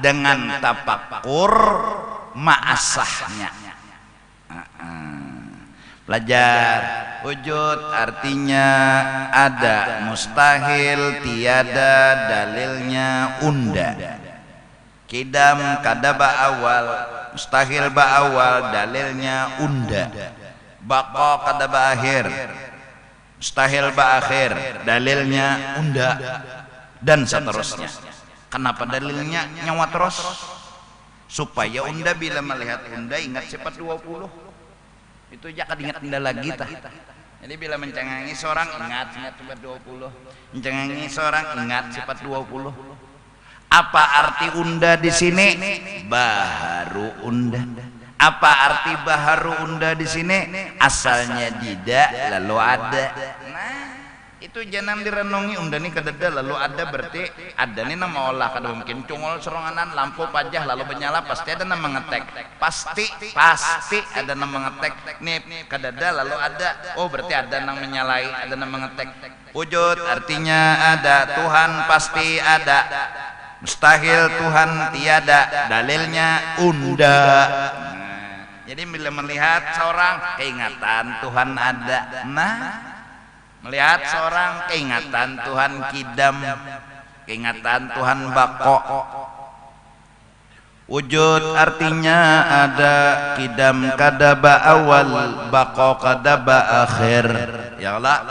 Dengan tafakur ma'asahnya. Belajar wujud artinya ada, mustahil tiada, dalilnya unda. Kidam kada ba'awal, mustahil ba'awal, dalilnya unda. Baqa kada ba'akhir, mustahil ba'akhir, dalilnya unda. Dan seterusnya. Kenapa dalilnya nyawa terus? Supaya unda bila melihat unda ingat sifat 20. Itu jangan ingat unda lagi tah. Jadi bila mencengangi seorang ingat sifat 20. Mencengangi seorang ingat sifat 20. Apa arti unda di sini? Baharu unda. Apa arti baharu unda di sini? Asalnya tidak lalu ada. Nah, itu jangan direnungi unda nih kadada lalu ada berarti ada nih nama olah kada mungkin cungol seronganan lampu pajah lalu menyala pasti ada nama ngetek pasti ada nama ngetek nih kadada lalu ada oh berarti ada nama menyalai ada nama ngetek wujud artinya ada Tuhan pasti ada mustahil Tuhan tiada dalilnya unda. Jadi bila melihat seorang keingatan Tuhan ada melihat seorang keingatan Tuhan kidam, keingatan Tuhan bako. Wujud artinya ada, kidam kadaba awal, bako kadaba akhir. Ya Allah.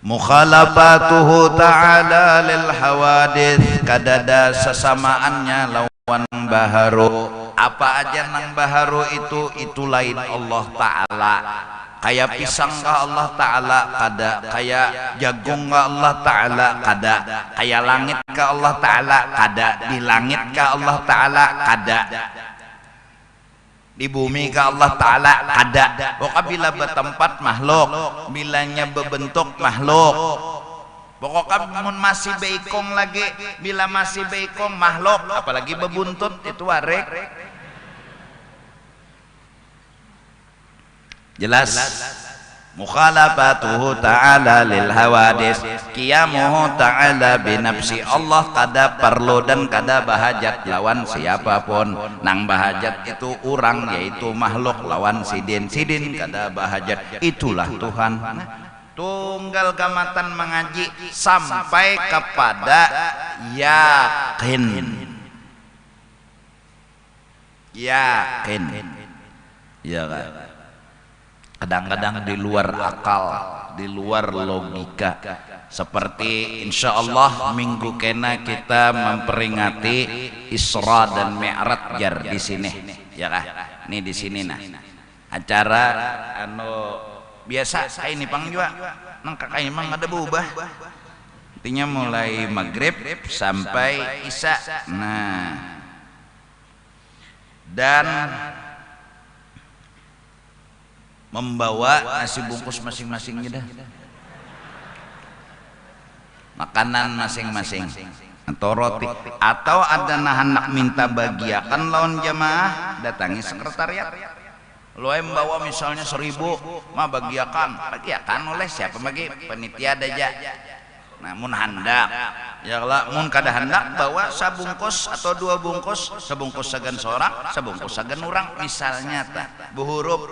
Mukhalafatuhu ta'ala lil hawadith, kadada sesamaannya lawan baharu. Apa aja nang baharu itu lain Allah Ta'ala. Kayak pisang ke Allah Ta'ala kada, kayak jagung ke Allah Ta'ala kada, kayak langit ke Allah Ta'ala kada, di langit ke Allah Ta'ala kada, di bumi ke Allah Ta'ala kada. Pokoknya bila bertempat makhluk, bilanya berbentuk makhluk. Pokoknya masih beikong lagi, bila masih beikong makhluk, apalagi berbuntut itu warek. Jelas mukhalafatuhu ta'ala lil hawadis, qiyamuhu ta'ala binafsi. Allah kada perlu dan kada bahajat lawan siapapun. Nang bahajat itu orang yaitu makhluk lawan sidin kada bahajat. Itulah Tuhan. Tunggal gamatan mengaji sampai kepada yakin. Ya kan? Kadang-kadang di luar akal, di luar logika. Seperti insya Allah minggu kena kita memperingati Isra dan Mi'raj jar di sini, ya kah? Ini di sini nah. Acara anu biasa kayak ini pang juga. Nang kakak emang ada berubah. Artinya mulai maghrib sampai isya. Nah. Dan membawa nasi bungkus masing-masing dah. makanan masing-masing atau roti, atau ada hendak minta bagiakan lawan jamaah, datangi sekretariat. Lo yang bawa misalnya 1000, mah bagiakan oleh siapa bagi panitia aja. Namun hendak ya lah, mun kada hendak bawa sabungkus atau 2 bungkus, sebungkus sagan seorang, sebungkus sagan orang misalnya tah buhurup.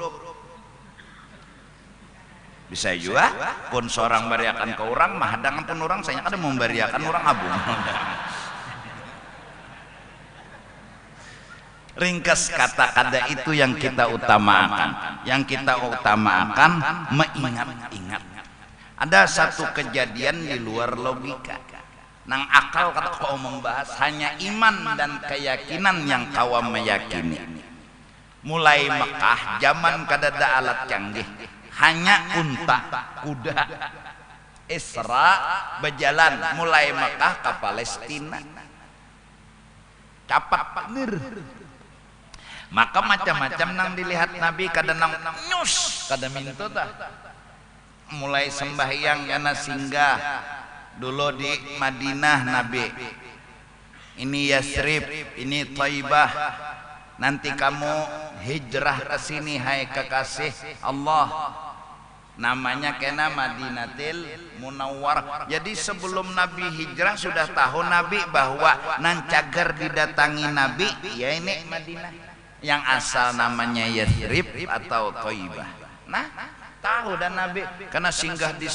Bisa juga pun seorang bariakan ke orang mah hadangan pun orang saya kada membariakan orang abung. Ringkas kata-kata itu yang kita utamakan. Yang kita utamakan mengingat-ingat. Ada satu kejadian di luar logika. Nang akal kata kau membahas, hanya iman dan keyakinan yang kau meyakini. Mulai Mekah zaman kadada alat canggih, hanya unta, kuda, Isra berjalan mulai Mekah ke Palestina. Capat bener. Maka macam-macam nang dilihat Nabi kada nang nyus kada minto tah. Mulai sembahyang karena singgah dulu di Madinah Nabi. Ini Yasrib, ini Thaibah. Nanti kamu hijrah ke sini hai kekasih Allah. Namanya kena Madinatil Munawwarah. Jadi sebelum Nabi hijrah sudah tahu Nabi bahwa nan cagar didatangi Nabi ya ini Madinah. Yang asal namanya Yasrib atau Thaibah. Nah, tahu dan Nabi karena singgah di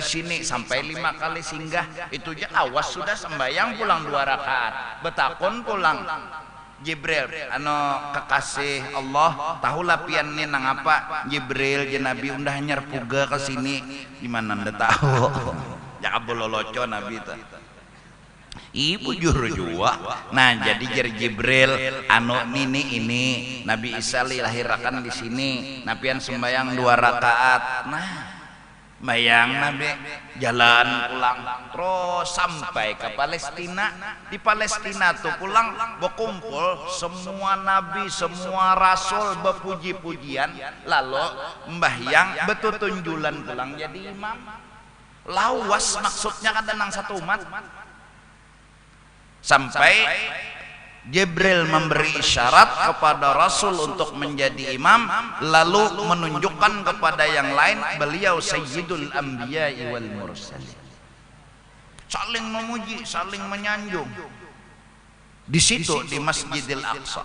sini sampai 5 kali singgah itu aja awas sudah sembahyang pulang 2 rakaat betakon pulang Jibril kekasih Allah tahu lapian ini nang apa Jibril je Nabi undah nyar puga ke sini gimana anda tahu ya bololoco Nabi itu ibu juru jua. Nah jadi Jibril ini Nabi Isa dilahirkan di sini. Nabian sembahyang 2 rakaat. Nah, bayang Nabi jalan pulang terus sampai ke Palestina. Di Palestina tuh pulang berkumpul semua nabi, semua rasul berpuji-pujian. Lalu mbahyang betutunjulan pulang jadi imam. Lawas maksudnya kan tenang satu umat. Sampai Jibril memberi isyarat kepada Rasul untuk menjadi imam, lalu menunjukkan kepada yang lain beliau Sayyidul Anbiya'i wal Mursalin. Saling memuji, saling menyanjung. Di situ di Masjidil Aqsa.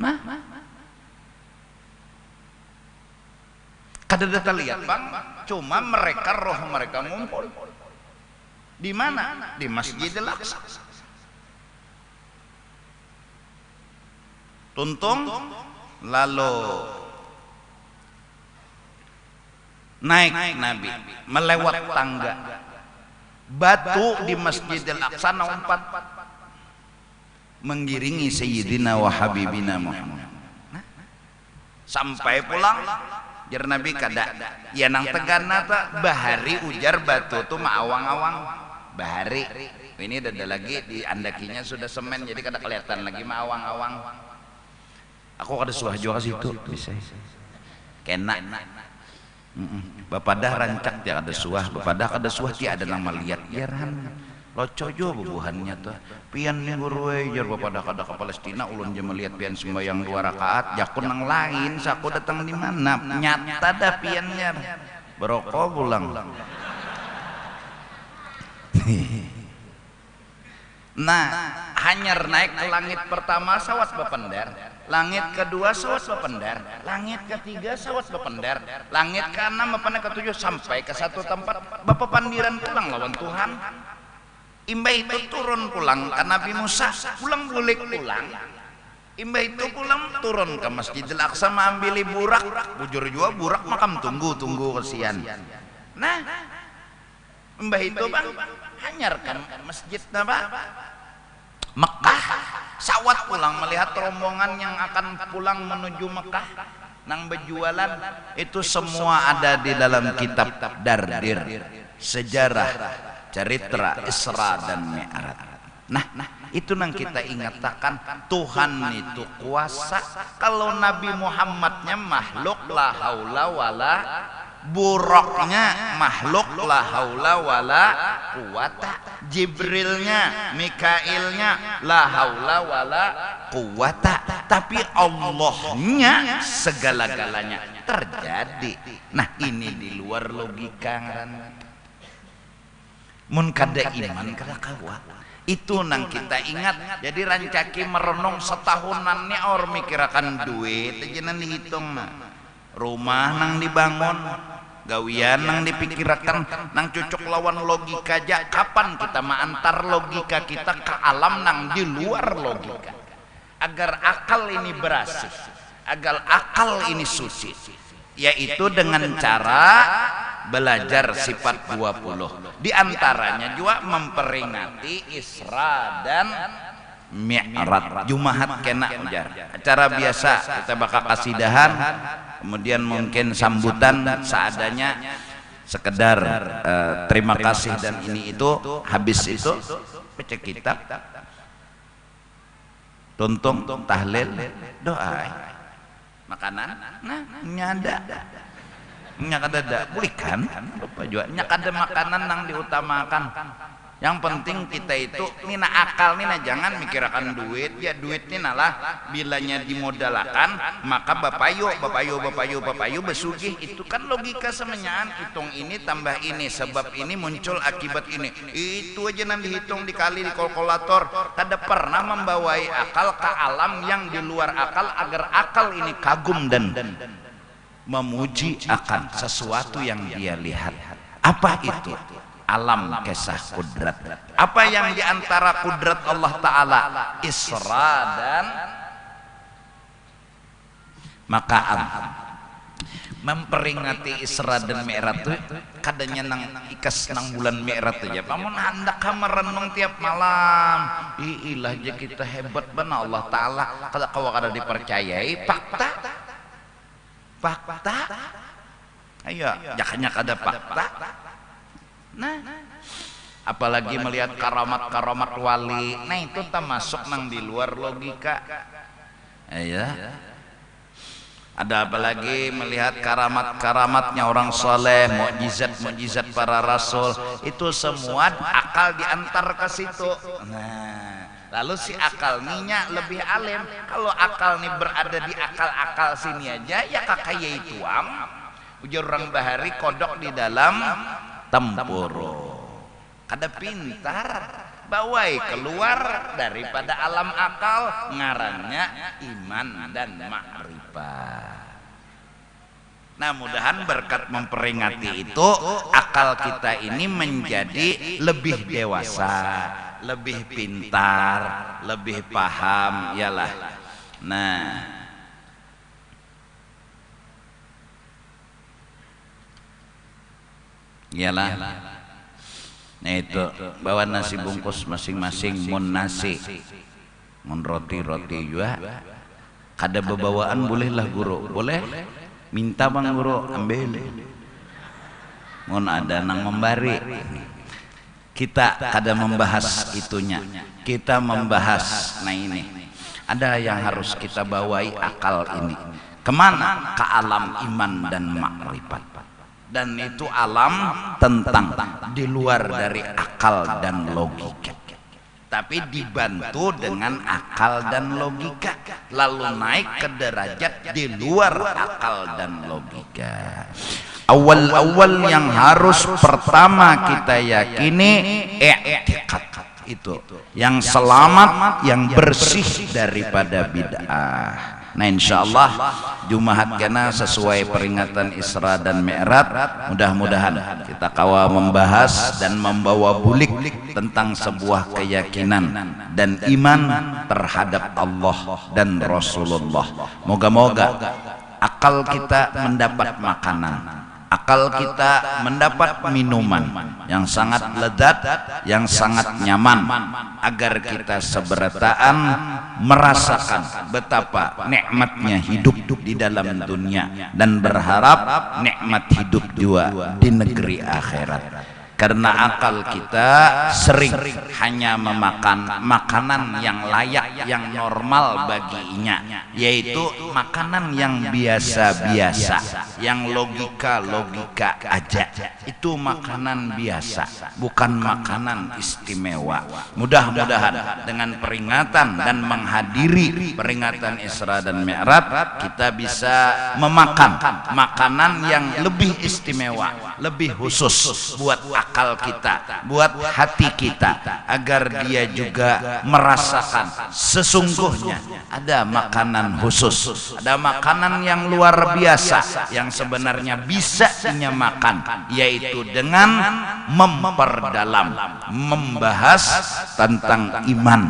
Nah, kada data lihat bang, cuma mereka roh mereka ngumpul. Di mana? Di Masjidil Aqsa. Tuntung lalu naik Nabi melewat tangga batu di Masjidil Aqsa umpat menggiringi Sayyidina wa Habibina Muhammad. Sampai pulang jar Nabi kada ya nang tegana ta bahari ujar batu tu maawang-awang bahari ini ada lagi di andakinya sudah semen jadi kada kelihatan lagi maawang-awang. Aku kada suah juga situ bisa kena bapak dah rancak dia kada suah bapak dah kada suah dia ada nama lihat yaran loco jo bubuhannya tuh pian minggu ruwe jar bapak dah kada ke Palestina ulun je melihat pian sembahyang 2 rakaat jakun nang lain saku datang di mana nyata dah piannya beroko pulang. Nah hanyar naik ke langit pertama sawat bepender, langit kedua sawat bepender, langit ketiga sawat bepender, langit keenam bepender ketujuh sampai ke satu tempat bapak pandiran pulang lawan Tuhan. Imbah itu turun pulang ke Nabi Musa pulang bulik pulang. Imbah itu pulang turun ke Masjidil Aqsa mengambil burak bujur jua burak makam tunggu kesian. Nah imbah itu bang hanyarkan masjid apa Mekah sawat pulang melihat rombongan yang akan pulang menuju Mekah nang berjualan itu semua ada di dalam kitab Dardir sejarah cerita Isra dan Mi'raj. Nah itu nang kita ingatakan Tuhan itu kuasa. Kalau Nabi Muhammadnya makhluk la haula wala Buroknya makhluk la haula wala quwata, Jibrilnya, Mikailnya la haula wala quwata, tapi Allahnya segala-galanya terjadi. Nah ini di luar logika. Mun kada iman kada kawa itu nang kita ingat. Jadi rancaki merenung setahunannya or mikirakan duit aja nang dihitung mah, rumah nang dibangun, gawian nang dipikirkan, nang cocok lawan logika aja. Kapan kita mengantar logika kita ke alam nang di luar logika, agar akal ini berasih, agar akal ini suci, yaitu dengan cara belajar sifat 20. Di antaranya juga memperingati Isra dan Mi'raj. Jumahat kena ujar. Acara biasa kita bakal kasidahan, kemudian mungkin sambutan seadanya, sekedar terima kasih dan ini itu. Habis itu baca kitab, tuntung, tahlil, doa, makanan. Nah, nyada nyak ada bulikan lupa juga nyak ada makanan yang diutamakan. Yang penting kita itu nina akal, nina jangan mikirkan duit. Ya duit nina lah bilanya dimodalakan maka bapayu besugih. Itu kan logika semenyaan, hitung ini tambah ini, sebab ini muncul akibat ini. Itu aja nanti dihitung dikali di kalkulator. Kada pernah membawai akal ke alam yang di luar akal, agar akal ini kagum dan memuji akan sesuatu yang dia lihat. Apa itu? Alam kisah kudrat. Apa yang diantara kudrat Allah Ta'ala? Isra dan maka memperingati Isra dan Mi'raj itu kadanya nang ikas nang bulan Mi'raj aja. Pamun hendak merenung tiap malam. Ilah aja kita hebat benar Allah Ta'ala. Kalau kada dipercayai fakta. Ayo, jangan ada fakta. Nah, apalagi melihat karamat-karamat wali. Nah itu termasuk nang di luar logika. Ayo. Ada apalagi melihat karamat-karamatnya orang soleh, mukjizat-mukjizat para rasul. Itu semua akal diantar ke situ. Nah, lalu si akal ninya lebih alim. Kalau akal nih berada di akal-akal sini aja, ya kakaya itu ujar orang bahari kodok di dalam tempurung. Kada pintar, bawai keluar daripada alam akal, ngarannya iman dan ma'rifat. Nah mudahan berkat memperingati itu, akal kita ini menjadi lebih dewasa, lebih pintar, lebih paham, yalah. Nah, yalah. Nah itu bawa nasi bungkus masing-masing, mun nasi, mun roti juga. Kada bebawaan bolehlah guru, boleh. Minta bang guru ambil. Mun ada nang membari. Kita kada membahas itunya, kita membahas nah ini ada yang harus kita bawai akal ini kemana? Ke alam iman dan makrifat, dan itu alam tentang di luar dari akal dan logika, tapi dibantu dengan akal dan logika, lalu naik ke derajat di luar akal dan logika. Awal-awal yang harus pertama kita yakini i'tiqad itu, yang selamat, yang bersih daripada bid'ah. Nah insyaallah Jumahat kena sesuai peringatan Isra dan Mi'raj, mudah-mudahan kita kawa membahas dan membawa bulik tentang sebuah keyakinan dan iman terhadap Allah dan Rasulullah. Moga-moga akal kita mendapat makanan, akal kita mendapat minuman yang sangat lezat, yang sangat nyaman, agar kita seberataan merasakan betapa nikmatnya hidup di dalam dunia dan berharap nikmat hidup juga di negeri akhirat. Karena akal kita sering hanya memakan makanan yang layak, yang normal baginya, yaitu makanan yang biasa-biasa, yang logika-logika aja. Itu makanan biasa, bukan makanan istimewa. Mudah-mudahan dengan peringatan dan menghadiri peringatan Isra dan Mi'raj, kita bisa memakan makanan yang lebih istimewa, lebih khusus buat akal kita, buat hati kita, agar dia juga merasakan sesungguhnya ada makanan khusus, ada makanan yang luar biasa yang sebenarnya bisa dinyamakan, yaitu dengan memperdalam, membahas tentang iman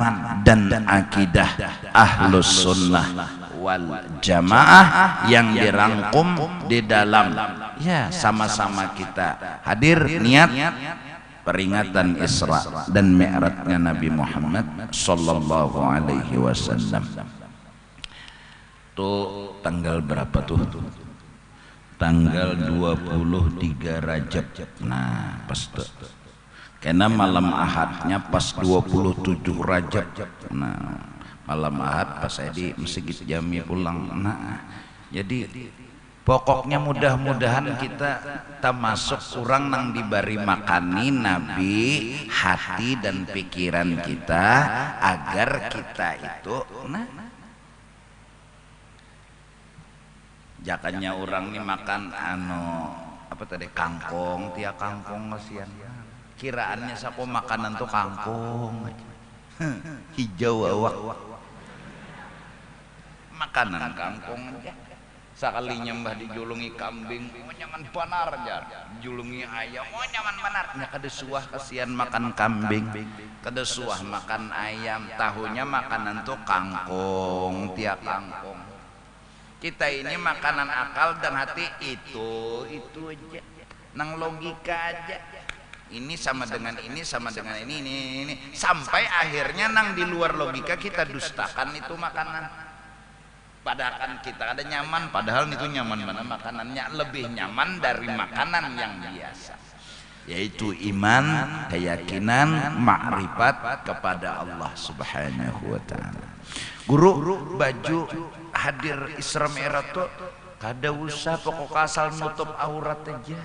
dan akidah Ahlus Sunnah wal Jamaah yang dirangkum di dalam, ya, sama-sama kita hadir niat peringatan Isra dan Mi'rajnya Nabi Muhammad sallallahu alaihi wasallam. Tuh tanggal berapa tuh? Tanggal 23 Rajab. Nah, pas tuh. Karena malam Ahadnya pas 27 Rajab. Nah, malam Ahad pas saya di Masjid Jami pulang. Nah, jadi pokoknya mudah-mudahan kita termasuk orang yang diberi makani Nabi hati dan pikiran kita, agar kita itu jakannya orang nih makan apa tadi, kangkong, tia kangkong kasihan. Kiraannya sapo makanan tuh kangkong hijau awak, makanan kangkong aja. Sekalinya mbah dijulungi kambing, oh nyaman benar jar, dijulungi ayam, oh nyaman benar. Nya kada suah kasihan makan kambing, kada suah makan ayam, tahunya makanan tuh kangkong, tia kangkong. Kita ini makanan akal dan hati itu aja, nang logika aja. Ini sama dengan ini, sama dengan ini, sampai akhirnya nang di luar logika kita dustakan itu makanan. Padahal kan kita ada nyaman, padahal itu nyaman mana makanannya, lebih nyaman dari makanan yang biasa, yaitu iman, keyakinan, makrifat kepada Allah Subhanahu wa taala. Guru baju hadir Isra Mi'raj tuh kada usah pokok asal nutup aurat aja.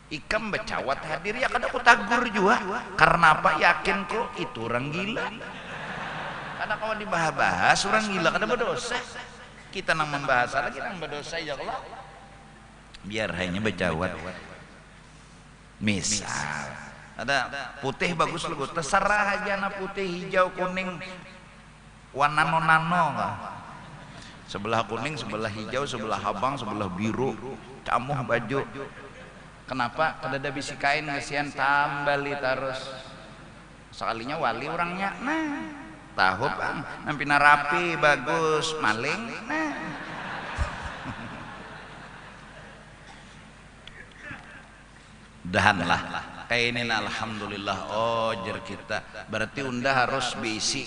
Ikam becawat hadir ya kada kutagur juga. Karena apa? Yakin kok itu orang gila. Karena kalau dibahas orang gila kada berdosa. Kita nang membahas lagi nang berdosa ya Allah. Biar hanya becawat. Misal ada putih bagus lugu, terserah aja na putih, hijau, kuning, warna nano lah. Sebelah kuning, sebelah hijau, sebelah abang, sebelah biru, camuh baju. Kenapa? Kada ada bisi kain ngasihan tambali terus. Sekalinya wali orangnya, nah tahu bang, nampina rapi, bagus, maling, nah. Dahanlah kayak ini nah, alhamdulillah. Oh jer kita berarti unda harus berisi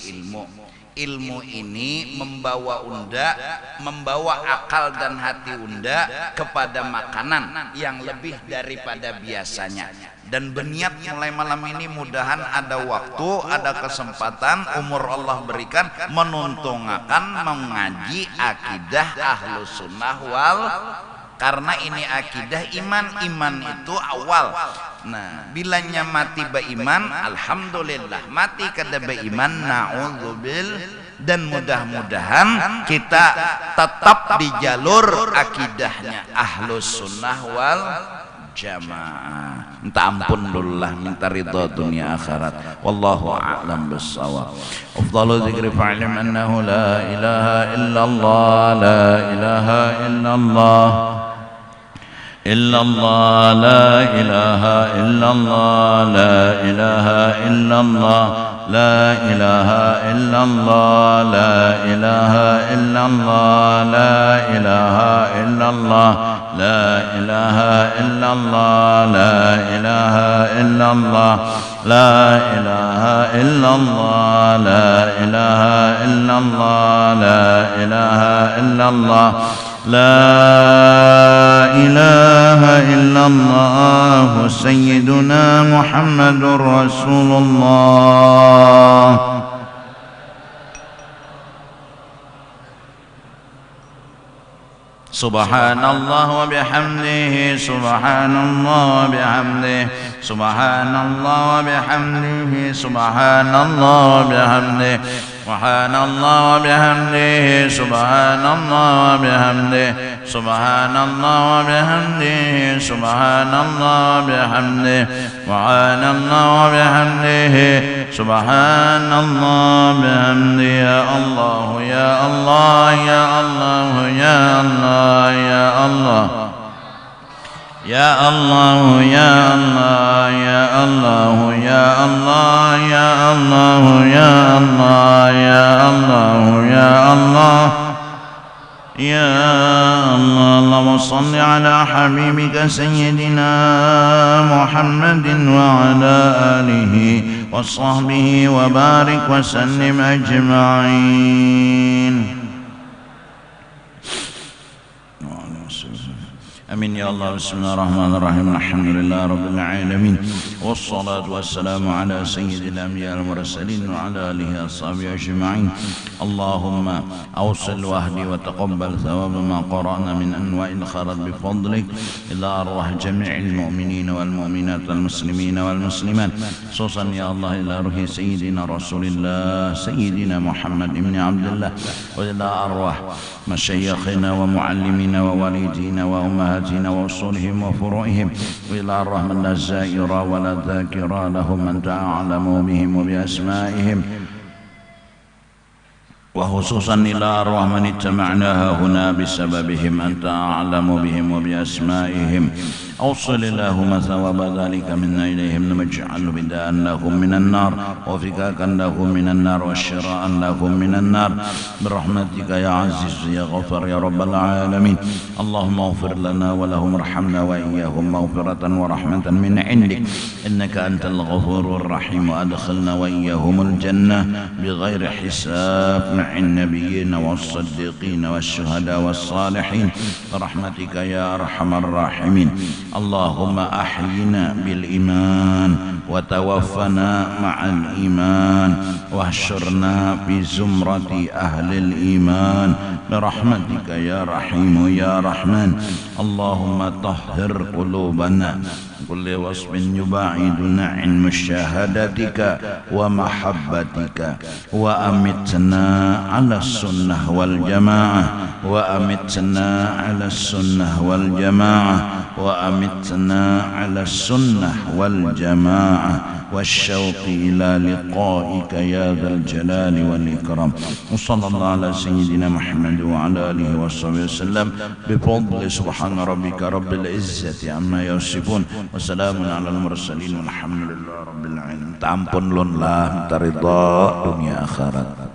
ilmu ini membawa unda, membawa akal dan hati unda kepada makanan yang lebih daripada biasanya. Dan berniat mulai malam ini mudahan ada waktu, ada kesempatan, umur Allah berikan, menuntungakan mengaji akidah Ahlus Sunnah wal, karena ini akidah iman itu awal. Nah, bilanya mati beriman, alhamdulillah. Mati kada beriman, na'udzubil. Dan mudah-mudahan kita tetap di jalur akidahnya Ahlus Sunnah wal Jamaah. Minta ampun dullah, minta ridha dunia akhirat. Wallahu a'lam bissawab. Afdalu dzikri fa'lam annahu la ilaha illallah, la ilaha illallah. Illallah, la ilaha illallah, la ilaha illallah, la ilaha illallah, la ilaha illallah, la ilaha illallah, la ilaha illallah, la ilaha illallah, la ilaha illallah, la ilaha illallah, la ilaha illallah. لا إله إلا الله سيدنا محمد رسول الله. سبحان الله وبحمده سبحان الله وبحمده سبحان الله وبحمده سبحان الله وبحمده سبحان الله وبحمده سبحان الله وبحمده سبحان الله وبحمده سبحان الله وبحمده سبحان الله وبحمده سبحان الله وبحمده. يا الله يا الله يا الله يا الله يا الله يا الله يا الله يا الله يا الله يا الله يا الله يا الله يا الله يا الله. اللهم صل على حبيبك سيدنا محمد وعلى آله وصحبه وبارك وسلم أجمعين. آمين يا الله. بسم الله الرحمن الرحيم. الحمد لله رب العالمين والصلاة والسلام على سيد الأنبياء والمرسلين وعلى آله وصحبه أجمعين. اللهم أوصل وأهدي وتقبل ثواب ما قرأنا من أنواع الخيرات بفضلك إلى أرواح جميع المؤمنين والمؤمنات والمسلمين والمسلمات، خصوصا يا الله إلى روح سيدنا رسول الله سيدنا محمد بن عبد الله، وإلى أرواح مشايخنا ومعلمينا ووالدينا وأمهاتنا وأصولهم وفروعهم، وإلى أرواح من لا زائر ولا ذاكر لهم أنت أعلم بهم وبأسمائهم، وخصوصا إلى أرواح من اتبعناها هنا بسببهم أنت أعلم بهم وبأسمائهم. أوصل اللهم ثواب ذلك منا إليهم، واجعل بداء لهم من النار وفكاكا لهم من النار وشراء لهم من النار برحمتك يا عزيز يا غفر يا رب العالمين. اللهم اغفر لنا ولهم ارحمنا وإياهم مغفرة ورحمة من عندك إنك أنت الغفور الرحيم، وأدخلنا وإياهم الجنة بغير حساب مع النبيين والصديقين والشهداء والصالحين برحمتك يا أرحم الراحمين. اللهم أحينا بالإيمان وتوفنا مع الإيمان واحشرنا في زمرة أهل الإيمان برحمتك يا رحيم يا رحمن. اللهم طهر قلوبنا كل وصف يباعدنا عن مشاهدتك ومحبتك، وأمتنا على السنة والجماعة، وأمتنا على السنة والجماعة، وأمتنا على السنة والجماعة والشوق إلى لقائك يا ذا الجلال والإكرام. وصلى الله على سيدنا محمد وعلى آله وصحبه وسلم بفضل سبحان ربك رب العزة عما يصفون وسلام على المرسلين والحمد لله رب العالمين. Tampun lun lah ridha dunia akhirat.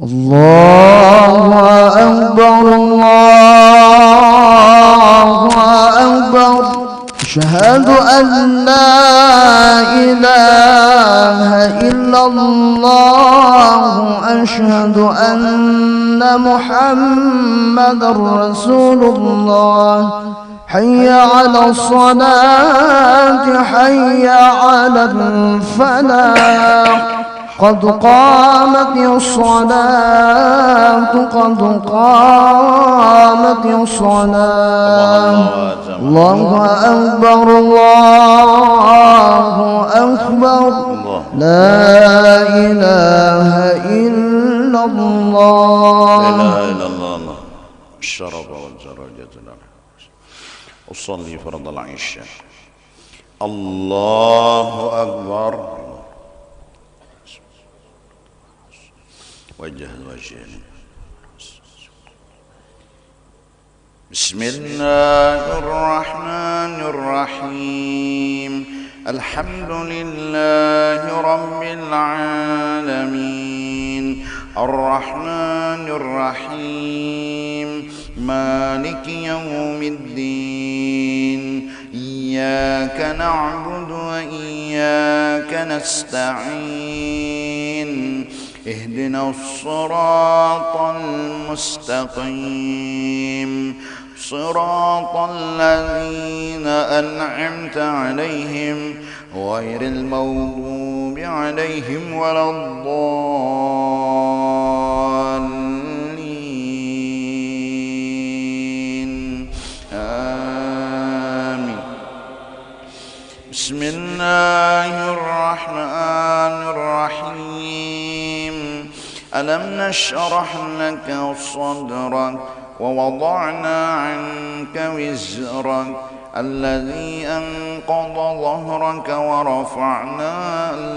الله أكبر الله أكبر. أشهد أن لا إله إلا الله. أشهد أن محمد رسول الله. حي على الصلاة حي على الفلاح. قد قامت الصلاة قد قامت الصلاة. الله أكبر الله أكبر. لا إله إلا الله. لا إله إلا الله الشرف والدرجة لنا. أصلي فرض العشاء. الله أكبر وجه وجهنا. بسم الله الرحمن الرحيم. الحمد لله رب العالمين الرحمن الرحيم مالك يوم الدين إياك نعبد وإياك نستعين اهدنا الصراط المستقيم صراط الذين أنعمت عليهم غير المغضوب عليهم ولا الضالين آمين. بسم الله الرحمن الرحيم. ألم نشرح لك صدرك ووضعنا عنك وزرك الذي أنقض ظهرك ورفعنا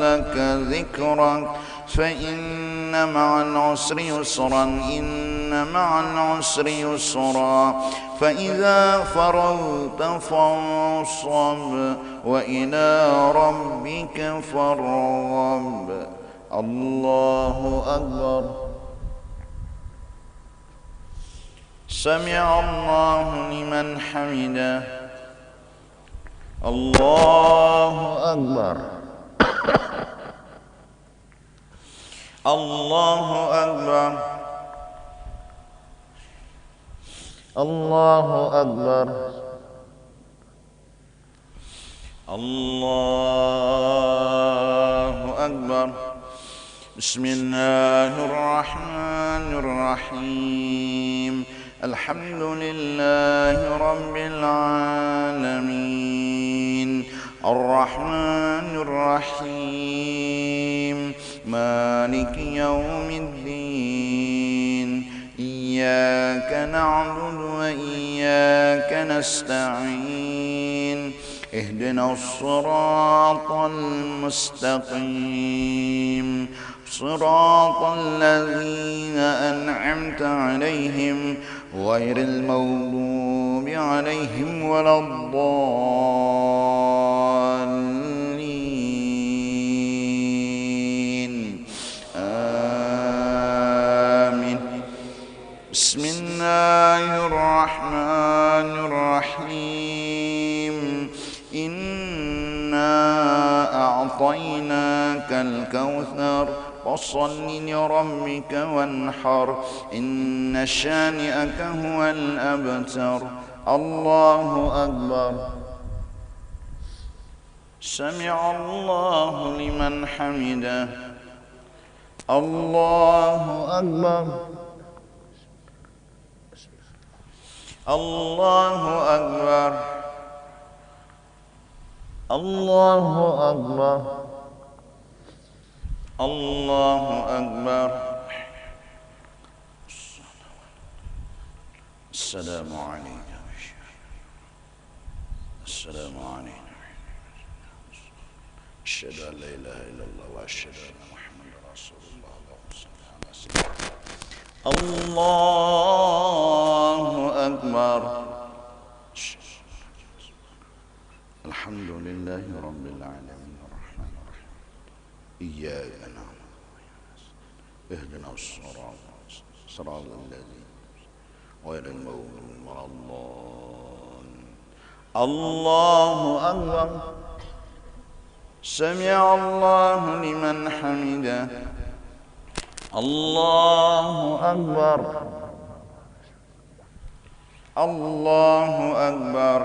لك ذكرك فإن مع العسر يسرا إن مع العسر يسرا فإذا فرغت فانصب وإلى ربك فارغب. الله أكبر. سمع الله لمن حمده. الله أكبر. الله أكبر. الله أكبر. الله أكبر. بسم الله الرحمن الرحيم. الحمد لله رب العالمين الرحمن الرحيم مالك يوم الدين إياك نعبد وإياك نستعين اهدنا الصراط المستقيم صراط الذين أنعمت عليهم غير المغضوب عليهم ولا الضالين آمين. بسم الله الرحمن الرحيم. إنا أعطيناك الكوثر فصل لربك وانحر إن شانئك هو الأبتر. الله أكبر. سمع الله لمن حمده. الله أكبر. الله أكبر. الله أكبر. الله أكبر. السلام عليكم. السلام عليكم. أشهد أن لا إله إلا الله وأشهد أن محمدا رسول الله. اللهم صل على سيدنا الله أكبر. الحمد لله رب العالمين الرحمن الرحيم إياك نعبد اهدنا الصراط الذين غير المغضوب ولا الضالين. الله أكبر. سمع الله لمن حمده. الله أكبر. الله أكبر.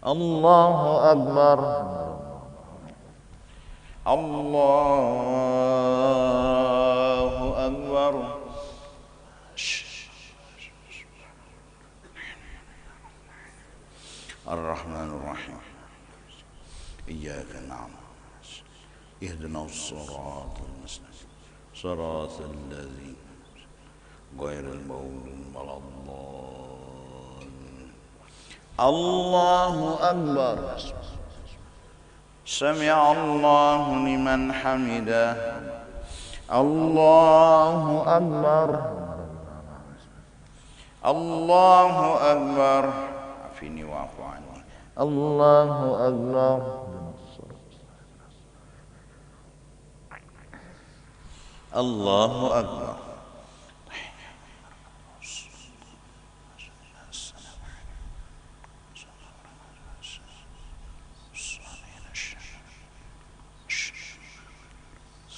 الله أكبر. الله أكبر. الرحمن الرحيم إياك نعبد اهدنا الصراط المستقيم صراط الذين غير المغضوب ولا الضالين. الله أكبر. سمع الله لمن حمده. Allahu Akbar. Allahu Akbar. Afini wa'fu anni. Allahu Akbar. Allahu Akbar.